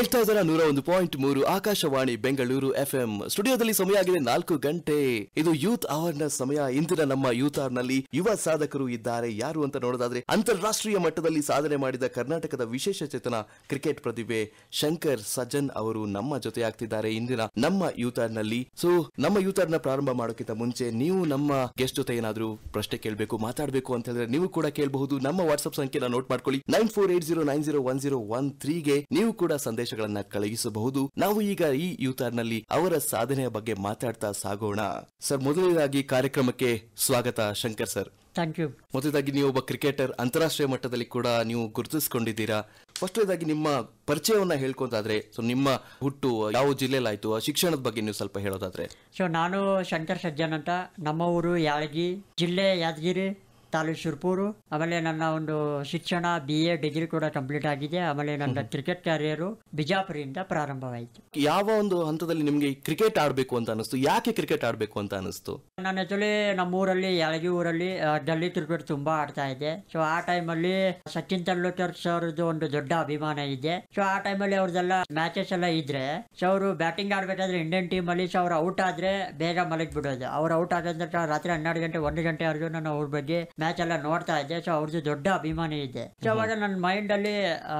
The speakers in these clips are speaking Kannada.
ಕೇಳ್ತಾ ಇದ್ದಾರೆ 101.3 ಆಕಾಶವಾಣಿ ಬೆಂಗಳೂರು FM. ಸ್ಟುಡಿಯೋದಲ್ಲಿ ಸಮಯ ಆಗಿದೆ 4 ಗಂಟೆ. ಇದು ಯೂತ್ ಅವೇರ್ನೆಸ್ ಸಮಯ. ಇಂದಿನ ನಮ್ಮ ಯೂತ್ ಅವರ್ ನಲ್ಲಿ ಯುವ ಸಾಧಕರು ಇದ್ದಾರೆ. ಯಾರು ಅಂತ ನೋಡೋದಾದ್ರೆ ಅಂತಾರಾಷ್ಟ್ರೀಯ ಮಟ್ಟದಲ್ಲಿ ಸಾಧನೆ ಮಾಡಿದ ಕರ್ನಾಟಕದ ವಿಶೇಷ ಚೇತನ ಕ್ರಿಕೆಟ್ ಪ್ರತಿಭೆ ಶಂಕರ್ ಸಜ್ಜನ್ ಅವರು ನಮ್ಮ ಜೊತೆ ಆಗ್ತಿದ್ದಾರೆ ಇಂದಿನ ನಮ್ಮ ಯೂತ್ ಅವರ್ ನಲ್ಲಿ. ಸೊ ನಮ್ಮ ಯೂತ್ ಅವರ್ ನ ಪ್ರಾರಂಭ ಮಾಡೋಕ್ಕಿಂತ ಮುಂಚೆ ನೀವು ನಮ್ಮ ಗೆಸ್ಟ್ ಜೊತೆ ಏನಾದ್ರೂ ಪ್ರಶ್ನೆ ಕೇಳಬೇಕು, ಮಾತಾಡಬೇಕು ಅಂತ ಹೇಳಿದ್ರೆ ನೀವು ಕೂಡ ಕೇಳಬಹುದು. ನಮ್ಮ ವಾಟ್ಸ್ಆಪ್ ಸಂಖ್ಯೆನ ನೋಟ್ ಮಾಡ್ಕೊಳ್ಳಿ 9480901013 ಗೆ ನೀವು ಕೂಡ ಸಂದೇಶಗಳನ್ನ ಕಳುಹಿಸಬಹುದು. ನಾವು ಈಗ ಈ ಯೂತ್ ಅವರ್ ನಲ್ಲಿ ಅವರ ಸಾಧನೆಯ ಬಗ್ಗೆ ಮಾತಾಡ್ತಾ ಸಾಗೋಣ. ಸರ್, ಮೊದಲನೇದಾಗಿ ಕಾರ್ಯಕ್ರಮಕ್ಕೆ ಸ್ವಾಗತ ಶಂಕರ್ ಸರ್. Thank you. ಮೊದಲಾಗಿ ನೀವು ಒಬ್ಬ ಕ್ರಿಕೆಟರ್, ಅಂತಾರಾಷ್ಟ್ರೀಯ ಮಟ್ಟದಲ್ಲಿ ಕೂಡ ನೀವು ಗುರುತಿಸಿಕೊಂಡಿದ್ದೀರಾ. ಫಸ್ಟ್ನೇದಾಗಿ ನಿಮ್ಮ ಪರಿಚಯವನ್ನ ಹೇಳ್ಕೊಂತಾದ್ರೆ, ಸೊ ನಿಮ್ಮ ಹುಟ್ಟು ಯಾವ ಜಿಲ್ಲೆಲಾಯ್ತು, ಶಿಕ್ಷಣದ ಬಗ್ಗೆ ನೀವು ಸ್ವಲ್ಪ ಹೇಳೋದಾದ್ರೆ. ಸೊ ನಾನು ಶಂಕರ್ ಸಜ್ಜನ್ ಅಂತ, ನಮ್ಮ ಊರು ಯಾಳಗಿ, ಜಿಲ್ಲೆ ಯಾದಗಿರಿ, ತಾಲೂಕು ಸುರ್ಪೂರು. ಆಮೇಲೆ ನನ್ನ ಒಂದು ಶಿಕ್ಷಣ BA ಡಿಗ್ರಿ ಕೂಡ ಕಂಪ್ಲೀಟ್ ಆಗಿದೆ. ಆಮೇಲೆ ನನ್ನ ಕ್ರಿಕೆಟ್ ಕ್ಯಾರಿಯರು ಬಿಜಾಪುರದಿಂದ ಪ್ರಾರಂಭವಾಯಿತು. ಯಾವ ಒಂದು ಹಂತದಲ್ಲಿ ನಿಮ್ಗೆ ಕ್ರಿಕೆಟ್ ಆಡ್ಬೇಕು ಅಂತ ಅನಿಸ್ತು? ಯಾಕೆ ಕ್ರಿಕೆಟ್ ಆಡ್ಬೇಕು ಅಂತ ಅನಿಸ್ತು? ನಾನು ಆಕ್ಚುಲಿ ನಮ್ಮೂರಲ್ಲಿ ಯಾಳಗಿ ಊರಲ್ಲಿ ಗಲ್ಲಿ ಕ್ರಿಕೆಟ್ ತುಂಬಾ ಆಡ್ತಾ ಇದ್ದೆ. ಸೊ ಆ ಟೈಮಲ್ಲಿ ಸಚಿನ್ ತೆಂಡೂಲ್ಕರ್ ಸರ್ದು ಒಂದು ದೊಡ್ಡ ಅಭಿಮಾನ ಇದೆ. ಸೊ ಆ ಟೈಮಲ್ಲಿ ಅವ್ರದ್ದೆಲ್ಲ ಮ್ಯಾಚಸ್ ಎಲ್ಲ ಇದ್ರೆ, ಸೊ ಅವರು ಬ್ಯಾಟಿಂಗ್ ಆಡ್ಬೇಕಾದ್ರೆ ಇಂಡಿಯನ್ ಟೀಮ್ ಅಲ್ಲಿ ಅವ್ರು ಔಟ್ ಆದ್ರೆ ಬೇಗ ಮಲಗಿ ಬಿಡೋದು. ಅವ್ರು ಔಟ್ ಆದ್ರೆ ರಾತ್ರಿ 12 ಗಂಟೆ 1 ಗಂಟೆವರೆಗೂ ನಾನು ಅವ್ರ ಬಗ್ಗೆ ಮ್ಯಾಚ್ ಎಲ್ಲ ನೋಡ್ತಾ ಇದ್ದೆ. ಸೊ ಅವ್ರದ್ದು ದೊಡ್ಡ ಅಭಿಮಾನಿ ಇದೆ. ಸೊ ಅವಾಗ ನನ್ನ ಮೈಂಡ್ ಅಲ್ಲಿ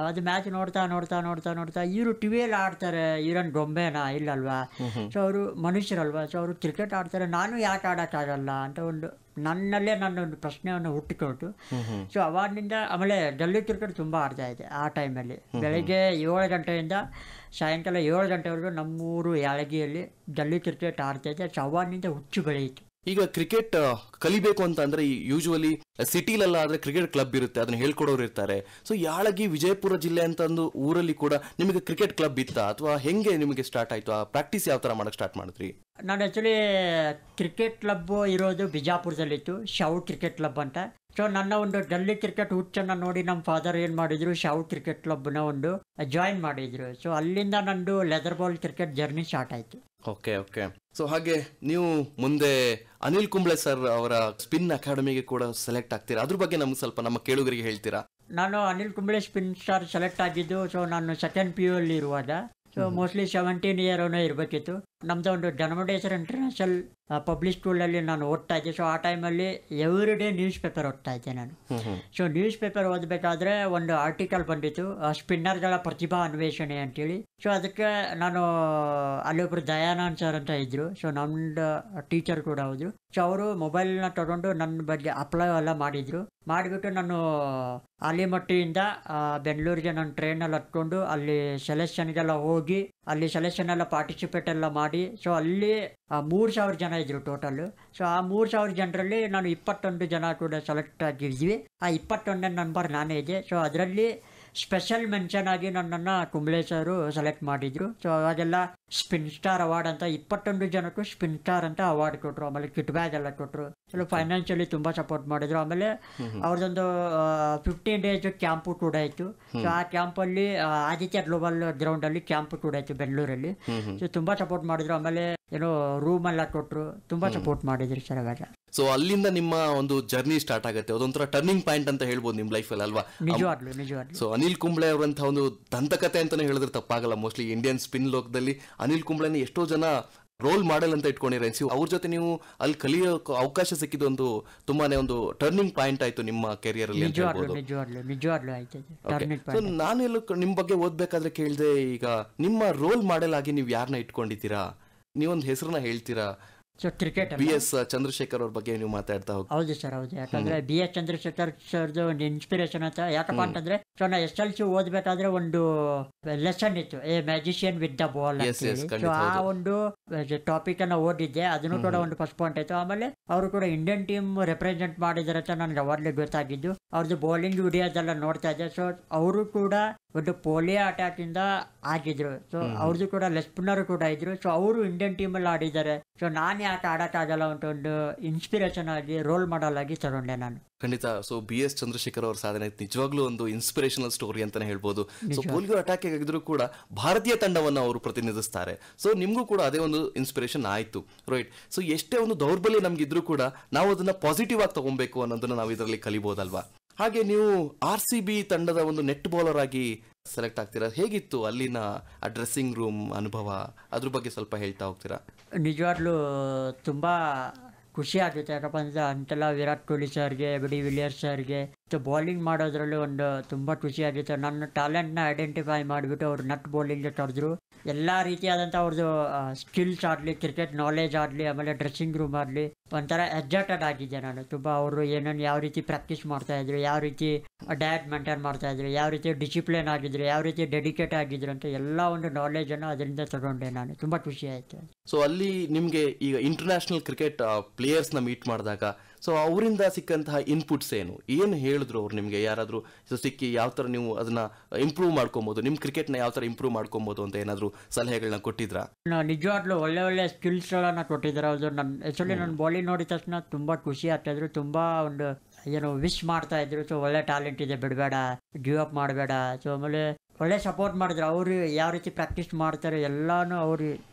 ಅದು ಮ್ಯಾಚ್ ನೋಡ್ತಾ ನೋಡ್ತಾ ನೋಡ್ತಾ ನೋಡ್ತಾ ಇವರು ಟಿವಿಯಲ್ಲಿ ಆಡ್ತಾರೆ, ಇವರನ್ ಗೊಂಬೆನಾ ಇಲ್ಲಲ್ವಾ, ಸೊ ಅವರು ಮನುಷ್ಯರಲ್ವಾ, ಸೊ ಅವರು ಕ್ರಿಕೆಟ್ ಆಡ್ತಾರೆ, ನಾನು ಯಾಕೆ ಆಡಕ್ಕಾಗಲ್ಲ ಅಂತ ಒಂದು ನನ್ನಲ್ಲೇ ನನ್ನೊಂದು ಪ್ರಶ್ನೆಯನ್ನು ಹುಟ್ಟಿಕೊಟ್ಟು, ಸೊ ಅವಾಗಿನಿಂದ ಆಮೇಲೆ ಗಲ್ಲಿ ಕ್ರಿಕೆಟ್ ತುಂಬಾ ಆಡ್ತಾ ಇದೆ. ಆ ಟೈಮಲ್ಲಿ ಬೆಳಗ್ಗೆ 7 ಗಂಟೆಯಿಂದ ಸಾಯಂಕಾಲ 7 ಗಂಟೆವರೆಗೂ ನಮ್ಮೂರು ಯಾಳಗಿಯಲ್ಲಿ ಗಲ್ಲಿ ಕ್ರಿಕೆಟ್ ಆಡ್ತಾ ಇದೆ. ಸೊ ಅವಾಗಿನಿಂದ ಹುಚ್ಚು ಬೆಳೆಯಿತು. ಈಗ ಕ್ರಿಕೆಟ್ ಕಲಿಬೇಕು ಅಂತ ಅಂದ್ರೆ ಯೂಶುವಲಿ ಸಿಟಿಲೆಲ್ಲ ಆದ್ರೆ ಕ್ರಿಕೆಟ್ ಕ್ಲಬ್ ಇರುತ್ತೆ, ಅದನ್ನ ಹೇಳ್ಕೊಡೋರು ಇರ್ತಾರೆ. ಸೊ ಯಾಳಗಿ ವಿಜಯಪುರ ಜಿಲ್ಲೆ ಅಂತ ಒಂದು ಊರಲ್ಲಿ ಕೂಡ ನಿಮಗೆ ಕ್ರಿಕೆಟ್ ಕ್ಲಬ್ ಇತ್ತಾ, ಅಥವಾ ಹೆಂಗೆ ನಿಮಗೆ ಸ್ಟಾರ್ಟ್ ಆಯ್ತು? ಆ ಪ್ರಾಕ್ಟೀಸ್ ಯಾವ ತರ ಮಾಡಕ್ ಸ್ಟಾರ್ಟ್ ಮಾಡಿದ್ರಿ? ನಾನು ಆಕ್ಚುಲಿ ಕ್ರಿಕೆಟ್ ಕ್ಲಬ್ ಇರೋದು ಬಿಜಾಪುರದಲ್ಲಿತ್ತು, ಶೌಟ್ ಕ್ರಿಕೆಟ್ ಕ್ಲಬ್ ಅಂತ. ಸೊ ನನ್ನ ಒಂದು ಗಲ್ಲಿ ಕ್ರಿಕೆಟ್ ಹುಚ್ಚನ್ನ ನೋಡಿ ನಮ್ಮ ಫಾದರ್ ಏನ್ ಮಾಡಿದ್ರು, ಶೌಟ್ ಕ್ರಿಕೆಟ್ ಕ್ಲಬ್ನ ಒಂದು ಜಾಯಿನ್ ಮಾಡಿದ್ರು. ಸೊ ಅಲ್ಲಿಂದ ನಂದು leather ball cricket journey start ಆಯ್ತು. Okay okay. ಸೊ ಹಾಗೆ ನೀವು ಮುಂದೆ ಅನಿಲ್ ಕುಂಬ್ಳೆ ಸರ್ ಅವರ ಸ್ಪಿನ್ ಅಕಾಡೆಮಿಗೆ ಕೂಡ ಸೆಲೆಕ್ಟ್ ಆಗ್ತೀರಾ. ಅದ್ರ ಬಗ್ಗೆ ನಮ್ಗೆ ಸ್ವಲ್ಪ ನಮ್ಮ ಕೇಳುಗರಿಗೆ ಹೇಳ್ತೀರಾ? ನಾನು Anil Kumble spin star select ಆಗಿದ್ದು ಸೊ ನಾನು ಸೆಕೆಂಡ್ PU ಅಲ್ಲಿ ಇರುವಾಗ. ಸೊ ಮೋಸ್ಟ್ಲಿ 17 ಇಯರ್ ಇರಬೇಕಿತ್ತು. ನಮ್ದು ಒಂದು ಧರ್ಮಡೇಶ್ವರ ಇಂಟರ್ನ್ಯಾಷನಲ್ ಪಬ್ಲಿಕ್ ಸ್ಕೂಲಲ್ಲಿ ನಾನು ಓದ್ತಾ ಇದ್ದೆ. ಸೊ ಆ ಟೈಮಲ್ಲಿ ಎವ್ರಿ ಡೇ ನ್ಯೂಸ್ ಪೇಪರ್ ಓದ್ತಾ ಇದ್ದೆ ನಾನು. ಸೊ ನ್ಯೂಸ್ ಪೇಪರ್ ಓದಬೇಕಾದ್ರೆ ಒಂದು ಆರ್ಟಿಕಲ್ ಬಂದಿತ್ತು, ಸ್ಪಿನ್ನರ್ಗಳ ಪ್ರತಿಭಾ ಅನ್ವೇಷಣೆ ಅಂತೇಳಿ. ಸೊ ಅದಕ್ಕೆ ನಾನು ಅಲ್ಲಿ ಒಬ್ರು ದಯಾನಂದ್ ಸರ್ ಅಂತ ಇದ್ರು, ಸೊ ನಮ್ದು ಟೀಚರ್ ಕೂಡ ಹೋದ್ರು. ಸೊ ಅವರು ಮೊಬೈಲ್ನ ತಗೊಂಡು ನನ್ನ ಬಗ್ಗೆ ಅಪ್ಲೈ ಎಲ್ಲ ಮಾಡಿದ್ರು. ಮಾಡಿಬಿಟ್ಟು ನಾನು ಆಲಿಮಟ್ಟಿಯಿಂದ ಬೆಂಗಳೂರಿಗೆ ನಾನು ಟ್ರೈನಲ್ಲಿ ಹತ್ಕೊಂಡು ಅಲ್ಲಿ ಸೆಲೆಕ್ಷನ್ಗೆಲ್ಲ ಹೋಗಿ ಅಲ್ಲಿ ಸೆಲೆಕ್ಷನ್ ಎಲ್ಲ ಪಾರ್ಟಿಸಿಪೇಟ್ ಎಲ್ಲ ಮಾಡಿ. ಸೊ ಅಲ್ಲಿ 3,000 ಜನ ಇದ್ರು ಟೋಟಲ್. ಸೊ ಆ 3,000 ಜನರಲ್ಲಿ ನಾನು 21 ಜನ ಕೂಡ ಸೆಲೆಕ್ಟ್ ಆಗಿದ್ವಿ. ಆ 21ನೇ ನಂಬರ್ ನಾನೇ ಇದೆ. ಸೊ ಅದರಲ್ಲಿ ಸ್ಪೆಷಲ್ ಮೆನ್ಷನ್ ಆಗಿ ನನ್ನನ್ನು ಕುಂಬ್ಳೆ ಸರು ಸೆಲೆಕ್ಟ್ ಮಾಡಿದ್ರು. ಸೊ ಅವಾಗೆಲ್ಲ ಸ್ಪಿನ್ ಸ್ಟಾರ್ ಅವಾರ್ಡ್ ಅಂತ 21 ಜನಕ್ಕೂ ಸ್ಪಿನ್ ಸ್ಟಾರ್ ಅಂತ ಅವಾರ್ಡ್ ಕೊಟ್ಟರು. ಆಮೇಲೆ ಕಿಟ್ ಬ್ಯಾಗ್ ಎಲ್ಲ ಕೊಟ್ಟರು. ಸೊ ಫೈನಾನ್ಷಿಯಲಿ ತುಂಬಾ ಸಪೋರ್ಟ್ ಮಾಡಿದ್ರು. ಆಮೇಲೆ ಅವ್ರದ್ದೊಂದು 15 ಡೇಸ್ ಕ್ಯಾಂಪು ಕೂಡ ಇತ್ತು. ಸೊ ಆ ಕ್ಯಾಂಪಲ್ಲಿ ಆದಿತ್ಯ ಗ್ಲೋಬಲ್ ಗ್ರೌಂಡ್ ಅಲ್ಲಿ ಕ್ಯಾಂಪ್ ಕೂಡ ಇತ್ತು ಬೆಂಗಳೂರಲ್ಲಿ. ಸೊ ತುಂಬಾ ಸಪೋರ್ಟ್ ಮಾಡಿದ್ರು. ಆಮೇಲೆ ಏನೋ ರೂಮ್ ಎಲ್ಲ ಕೊಟ್ಟರು, ತುಂಬಾ ಸಪೋರ್ಟ್ ಮಾಡಿದ್ರು ಸರ್ ಅವಾಗ. ಸೊ ಅಲ್ಲಿಂದ ನಿಮ್ಮ ಒಂದು ಜರ್ನಿ ಸ್ಟಾರ್ಟ್ ಆಗುತ್ತೆ. ಅದೊಂಥರ ಟರ್ನಿಂಗ್ ಪಾಯಿಂಟ್ ಅಂತ ಹೇಳ್ಬೋದು ನಿಮ್ ಲೈಫ್ ಅಲ್ಲಿ ಅಲ್ವಾ? ನಿಜವಾಗ್ಲು. ಸೊ ಅನಿಲ್ ಕುಂಬ್ಳೆ ಅವರಂತಹ ಒಂದು ದಂತಕತೆ ಅಂತಾನೆ ಹೇಳಿದ್ರೆ ತಪ್ಪಾಗಲ್ಲ. ಮೋಸ್ಟ್ಲಿ ಇಂಡಿಯನ್ ಸ್ಪಿನ್ ಲೋಕದಲ್ಲಿ ಅನಿಲ್ ಕುಂಬ್ಳೆನ ಎಷ್ಟೋ ಜನ ರೋಲ್ ಮಾಡೆಲ್ ಅಂತ ಇಟ್ಕೊಂಡಿರ. ಅವ್ರ ಜೊತೆ ನೀವು ಅಲ್ಲಿ ಕಲಿಯೋ ಅವಕಾಶ ಸಿಕ್ಕಿದ್ದು ಒಂದು ತುಂಬಾನೇ ಒಂದು ಟರ್ನಿಂಗ್ ಪಾಯಿಂಟ್ ಆಯ್ತು ನಿಮ್ಮ ಕೆರಿಯರ್ ಅಲ್ಲಿ. ನಾನು ಎಲ್ಲೂ ನಿಮ್ ಬಗ್ಗೆ ಓದ್ಬೇಕಾದ್ರೆ ಕೇಳಿದೆ, ಈಗ ನಿಮ್ಮ ರೋಲ್ ಮಾಡೆಲ್ ಆಗಿ ನೀವು ಯಾರನ್ನ ಇಟ್ಕೊಂಡಿದ್ದೀರಾ? ನೀವೊಂದು ಹೆಸರನ್ನ ಹೇಳ್ತೀರಾ? ಕ್ರಿಕೆಟ್ BS ಚಂದ್ರಶೇಖರ್ ಅವ್ರ ಬಗ್ಗೆ ನೀವು ಮಾತಾಡ್ತಾ ಹೋಗಿ. ಹೌದು ಸರ್, ಹೌದು. ಯಾಕಂದ್ರೆ BS ಚಂದ್ರಶೇಖರ್ ಸರ್ದು ಒಂದು ಇನ್ಸ್ಪಿರೇಷನ್ ಅಂತ. ಯಾಕಪ್ಪ ಅಂತಂದ್ರೆ ಸೊ ನಾ SLC ಓದ್ಬೇಕಾದ್ರೆ ಒಂದು ಲೆಸನ್ ಇತ್ತು, A magician with the ball. So ಆ ಒಂದು ಟಾಪಿಕ್ ಅನ್ನ ಓದಿದ್ದೆ. ಅದನ್ನು ಕೂಡ ಒಂದು ಫಸ್ಟ್ ಪಾಯಿಂಟ್ ಆಯ್ತು. ಆಮೇಲೆ ಅವರು ಕೂಡ ಇಂಡಿಯನ್ ಟೀಮ್ ರೆಪ್ರೆಸೆಂಟ್ ಮಾಡಿದಾರೆ ಅಂತ ನನ್ಗೆ ಅವಾಗ್ಲೇ ಗೊತ್ತಾಗಿದ್ದು. ಅವ್ರದ್ದು ಬೌಲಿಂಗ್ ವಿಡಿಯೋಸ್ ಎಲ್ಲ ನೋಡ್ತಾ ಇದ್ದೆ. ಸೊ ಅವರು ಕೂಡ ಒಂದು ಪೋಲಿಯೋ ಅಟ್ಯಾಕ್ ಇಂದ ಆಗಿದ್ರು. ಸೊ ಅವ್ರದ್ದು ಕೂಡ ಲೆಸ್ಪಿನ್ನರ್ ಕೂಡ ಇದ್ರು. ಸೊ ಅವರು ಇಂಡಿಯನ್ ಟೀಮ್ ಅಲ್ಲಿ ಆಡಿದ್ದಾರೆ. ಸೊ ನಾನು ಯಾಕೆ ಆಡಕ್ಕಾಗಲ್ಲ ಅಂತ ಒಂದು ಇನ್ಸ್ಪಿರೇಷನ್ ಆಗಿ ರೋಲ್ ಮಾಡಲ್ ಆಗಿ ತಗೊಂಡೆ ನಾನು. ಖಂಡಿತ. ಸೊ BS ಚಂದ್ರಶೇಖರ್ ಅವರ ಸಾಧನೆ ನಿಜವಾಗ್ಲೂ ಒಂದು ಇನ್ಸ್ಪಿರೇಷನಲ್ ಸ್ಟೋರಿ ಅಂತಾನೆ ಹೇಳ್ಬೋದು. ಸೊ ಪೋಲಿಯೋ ಅಟ್ಯಾಕ್ ಆಗಿದ್ರು ಕೂಡ ಭಾರತೀಯ ತಂಡವನ್ನು ಅವರು ಪ್ರತಿನಿಧಿಸ್ತಾರೆ. ಸೊ ನಿಮ್ಗೂ ಕೂಡ ಅದೇ ಒಂದು ಇನ್ಸ್ಪಿರೇಷನ್ ಆಯ್ತು, ರೈಟ್? ಸೊ ಎಷ್ಟೇ ಒಂದು ದೌರ್ಬಲ್ಯ ನಮ್ಗಿದ್ರು ಕೂಡ ನಾವು ಅದನ್ನ ಪಾಸಿಟಿವ್ ಆಗಿ ತಗೊಬೇಕು ಅನ್ನೋದನ್ನ ನಾವು ಇದರಲ್ಲಿ ಕಲಿಬಹುದಲ್ವಾ? ಹಾಗೆ ನೀವು RCB ತಂಡದ ಒಂದು ನೆಟ್ ಬೌಲರ್ ಆಗಿ ಸೆಲೆಕ್ಟ್ ಆಗ್ತೀರಾ. ಹೇಗಿತ್ತು ಅಲ್ಲಿನ ಆ ಡ್ರೆಸ್ಸಿಂಗ್ ರೂಮ್ ಅನುಭವ, ಅದ್ರ ಬಗ್ಗೆ ಸ್ವಲ್ಪ ಹೇಳ್ತಾ ಹೋಗ್ತೀರಾ? ನಿಜವಾಗ್ಲೂ ತುಂಬ ಖುಷಿ ಆಗುತ್ತೆ. ಯಾಕಪ್ಪ ಅಂದರೆ ಅಂತೆಲ್ಲ ವಿರಾಟ್ ಕೊಹ್ಲಿ ಸರ್ಗೆ, ಡಿ ವಿಲಿಯರ್ಸ್ ಸರ್ಗೆ ಬೌಲಿಂಗ್ ಮಾಡೋದ್ರಲ್ಲಿ ಒಂದು ತುಂಬ ಖುಷಿ ಆಗುತ್ತೆ. ನನ್ನ ಟ್ಯಾಲೆಂಟ್ನ ಐಡೆಂಟಿಫೈ ಮಾಡಿಬಿಟ್ಟು ಅವ್ರು ನಟ್ ಬೌಲಿಂಗ್ಗೆ ಕರೆದ್ರು. ಎಲ್ಲ ರೀತಿಯಾದಂಥ ಅವ್ರದ್ದು ಸ್ಕಿಲ್ಸ್ ಆಗಲಿ, ಕ್ರಿಕೆಟ್ ನಾಲೆಜ್ ಆಗಲಿ, ಆಮೇಲೆ ಡ್ರೆಸ್ಸಿಂಗ್ ರೂಮ್ ಆಗಲಿ ಒಂಥರ ಎಕ್ಸೈಟೆಡ್ ಆಗಿದ್ದೆ ನಾನು ತುಂಬ. ಅವರು ಏನೇನು ಯಾವ ರೀತಿ ಪ್ರಾಕ್ಟೀಸ್ ಮಾಡ್ತಾಯಿದ್ರು, ಯಾವ ರೀತಿ ಡಯಟ್ ಮೇಂಟೈನ್ ಮಾಡ್ತಾಯಿದ್ರು, ಯಾವ ರೀತಿ ಡಿಸಿಪ್ಲಿನ್ ಆಗಿದ್ರು, ಯಾವ ರೀತಿ ಡೆಡಿಕೇಟ್ ಆಗಿದ್ರು ಅಂತ ಎಲ್ಲ ಒಂದು ನಾಲೆಜನ್ನು ಅದರಿಂದ ತಗೊಂಡೆ ನಾನು. ತುಂಬ ಖುಷಿ ಆಯಿತು. ಸೊ ಅಲ್ಲಿ ನಿಮಗೆ ಈಗ ಇಂಟರ್ನ್ಯಾಷನಲ್ ಕ್ರಿಕೆಟ್ ಪ್ಲೇಯರ್ಸ್ನ ಮೀಟ್ ಮಾಡಿದಾಗ ಸೊ ಅವರಿಂದ ಸಿಕ್ಕಂತಹ ಇನ್ಪುಟ್ಸ್ ಏನು ಹೇಳಿದ್ರು ಅವ್ರು ನಿಮಗೆ? ಯಾರಾದರೂ ಸಿಕ್ಕಿ ಯಾವ ಥರ ನೀವು ಅದನ್ನ ಇಂಪ್ರೂವ್ ಮಾಡ್ಕೊಬೋದು, ನಿಮ್ಮ ಕ್ರಿಕೆಟ್ನ ಯಾವ ಥರ ಇಂಪ್ರೂವ್ ಮಾಡ್ಕೊಬೋದು ಅಂತ ಏನಾದರೂ ಸಲಹೆಗಳನ್ನ ಕೊಟ್ಟಿದ್ರಾ? ನಿಜವಾಗ್ಲೂ ಒಳ್ಳೆ ಒಳ್ಳೆ ಸ್ಕಿಲ್ಸ್ಗಳನ್ನು ಕೊಟ್ಟಿದ್ದಾರೆ. ಅದು ನನ್ನ ಬೌಲಿಂಗ್ ನೋಡಿದ ತಕ್ಷಣ ತುಂಬ ಖುಷಿ ಆಗ್ತಾಯಿದ್ರು. ತುಂಬ ಒಂದು ವಿಶ್ ಮಾಡ್ತಾ ಇದ್ರು. ಸೊ ಒಳ್ಳೆ ಟ್ಯಾಲೆಂಟ್ ಇದೆ, ಬಿಡಬೇಡ, ಗಿವ್ ಅಪ್ ಮಾಡಬೇಡ. ಸೊ ಆಮೇಲೆ ಒಳ್ಳೆ ಸಪೋರ್ಟ್ ಮಾಡಿದ್ರು. ಅವರು ಯಾವ ರೀತಿ ಪ್ರಾಕ್ಟೀಸ್ ಮಾಡ್ತಾರೆ ಎಲ್ಲನೂ, ಅವರು